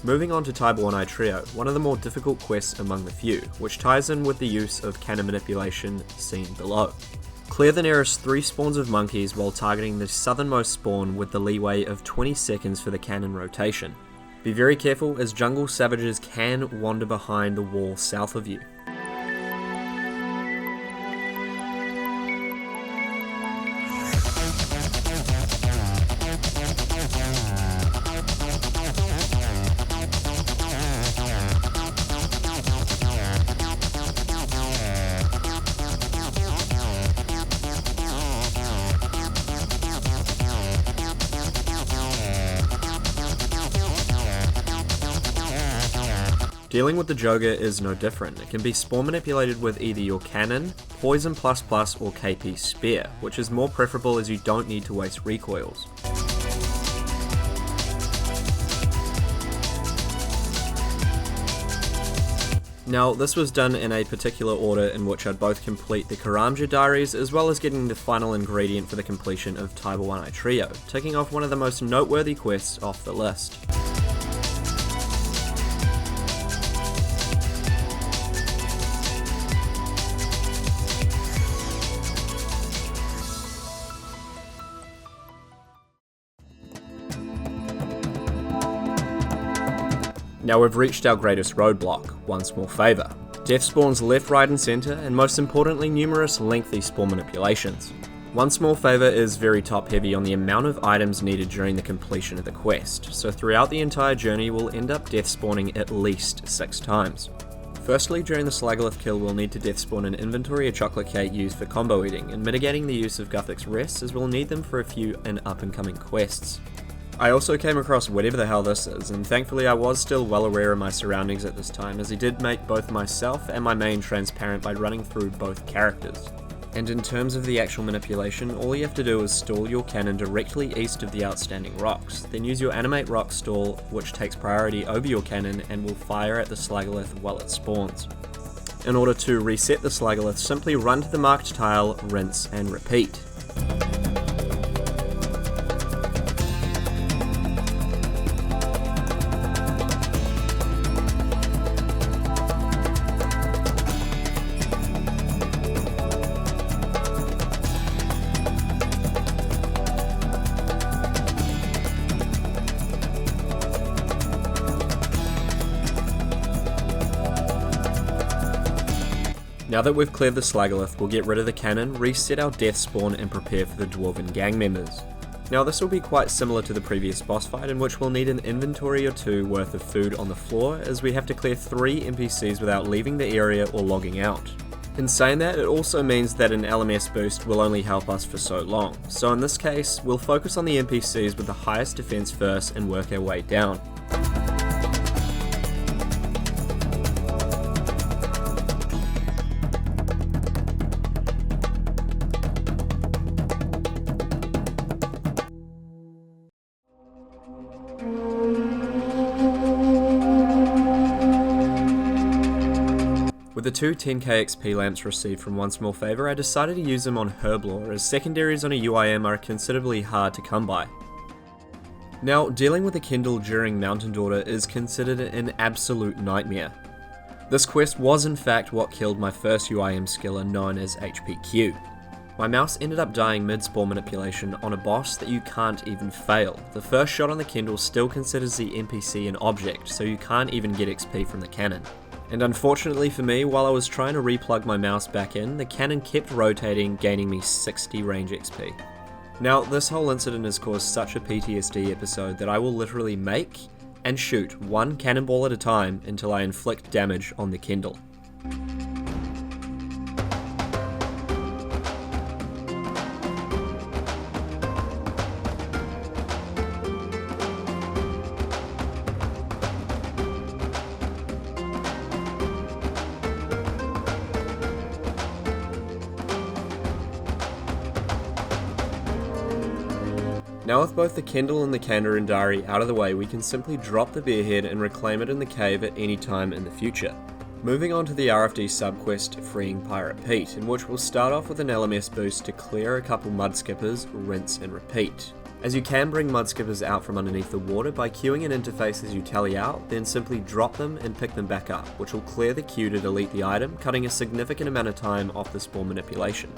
Moving on to Tyborn Trio, one of the more difficult quests among the few, which ties in with the use of cannon manipulation seen below. Clear the nearest 3 spawns of monkeys while targeting the southernmost spawn with the leeway of 20 seconds for the cannon rotation. Be very careful as jungle savages can wander behind the wall south of you. Dealing with the Joga is no different. It can be spawn manipulated with either your cannon, poison ++ or KP spear, which is more preferable as you don't need to waste recoils. Now, this was done in a particular order in which I'd both complete the Karamja diaries as well as getting the final ingredient for the completion of Taiwanai Trio, ticking off one of the most noteworthy quests off the list. Now we've reached our greatest roadblock, one small favour. Death spawns left, right and centre, and most importantly numerous lengthy spawn manipulations. One small favour is very top heavy on the amount of items needed during the completion of the quest, so throughout the entire journey we'll end up death spawning at least 6 times. Firstly, during the Slagalith kill we'll need to death spawn an inventory of chocolate cake used for combo eating, and mitigating the use of Guthix rests as we'll need them for a few up and coming quests. I also came across whatever the hell this is, and thankfully I was still well aware of my surroundings at this time, as he did make both myself and my main transparent by running through both characters. And in terms of the actual manipulation, all you have to do is stall your cannon directly east of the outstanding rocks, then use your animate rock stall, which takes priority over your cannon and will fire at the Slagalith while it spawns. In order to reset the Slagalith, simply run to the marked tile, rinse and repeat. Now that we've cleared the Slagalith, we'll get rid of the cannon, reset our death spawn and prepare for the Dwarven gang members. Now this will be quite similar to the previous boss fight, in which we'll need an inventory or 2 worth of food on the floor, as we have to clear 3 NPCs without leaving the area or logging out. In saying that, it also means that an LMS boost will only help us for so long, so in this case, we'll focus on the NPCs with the highest defense first and work our way down. With the 2 10k XP lamps received from One Small Favour, I decided to use them on Herblore, as secondaries on a UIM are considerably hard to come by. Now, dealing with a Kindle during Mountain Daughter is considered an absolute nightmare. This quest was in fact what killed my first UIM skiller known as HPQ. My mouse ended up dying mid-spawn manipulation on a boss that you can't even fail. The first shot on the Kindle still considers the NPC an object, so you can't even get XP from the cannon. And unfortunately for me, while I was trying to replug my mouse back in, the cannon kept rotating, gaining me 60 range XP. Now, this whole incident has caused such a PTSD episode that I will literally make and shoot 1 cannonball at a time until I inflict damage on the Kindle. Now with both the Kindle and the Kandarin Diary out of the way, we can simply drop the Bearhead and reclaim it in the cave at any time in the future. Moving on to the RFD subquest Freeing Pirate Pete, in which we'll start off with an LMS boost to clear a couple mud skippers, rinse and repeat. As you can bring mud skippers out from underneath the water by queuing an interface as you tally out, then simply drop them and pick them back up, which will clear the queue to delete the item, cutting a significant amount of time off the spawn manipulation.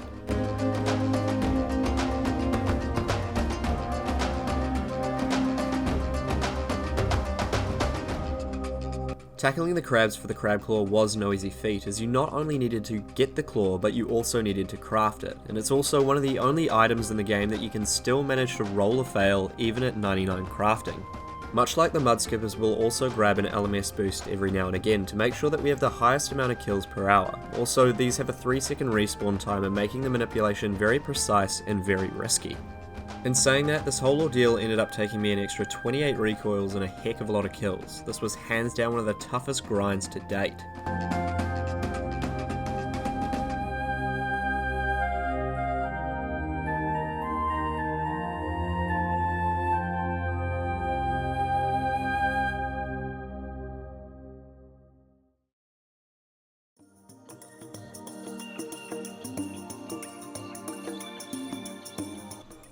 Tackling the crabs for the crab claw was no easy feat, as you not only needed to get the claw, but you also needed to craft it, and it's also one of the only items in the game that you can still manage to roll a fail even at 99 crafting. Much like the mud skippers, we'll also grab an LMS boost every now and again to make sure that we have the highest amount of kills per hour. Also, these have a 3-second respawn timer, making the manipulation very precise and very risky. In saying that, this whole ordeal ended up taking me an extra 28 recoils and a heck of a lot of kills. This was hands down one of the toughest grinds to date.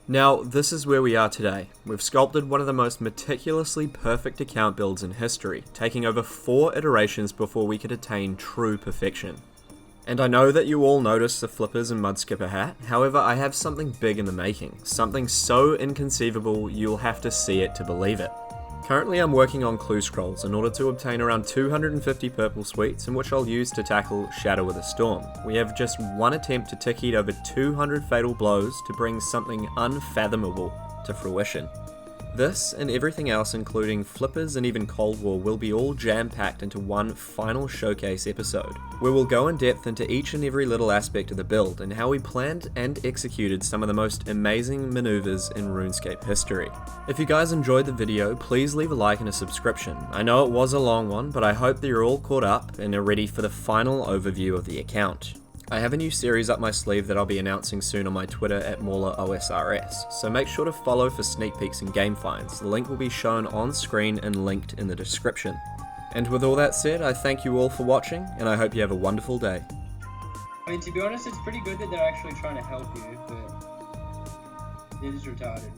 Now, this is where we are today. We've sculpted one of the most meticulously perfect account builds in history, taking over 4 iterations before we could attain true perfection. And I know that you all noticed the flippers and mudskipper hat, however I have something big in the making, something so inconceivable you'll have to see it to believe it. Currently I'm working on clue scrolls in order to obtain around 250 purple sweets, in which I'll use to tackle Shadow of the Storm. We have just one attempt to tick over 200 fatal blows to bring something unfathomable to fruition. This and everything else, including flippers and even Cold War, will be all jam-packed into one final showcase episode, where we'll go in depth into each and every little aspect of the build and how we planned and executed some of the most amazing maneuvers in RuneScape history. If you guys enjoyed the video, please leave a like and a subscription. I know it was a long one, but I hope that you're all caught up and are ready for the final overview of the account. I have a new series up my sleeve that I'll be announcing soon on my Twitter at OSRS, so make sure to follow for sneak peeks and game finds. The link will be shown on screen and linked in the description. And with all that said, I thank you all for watching, and I hope you have a wonderful day. I mean, to be honest, it's pretty good that they're actually trying to help you, but it is retarded.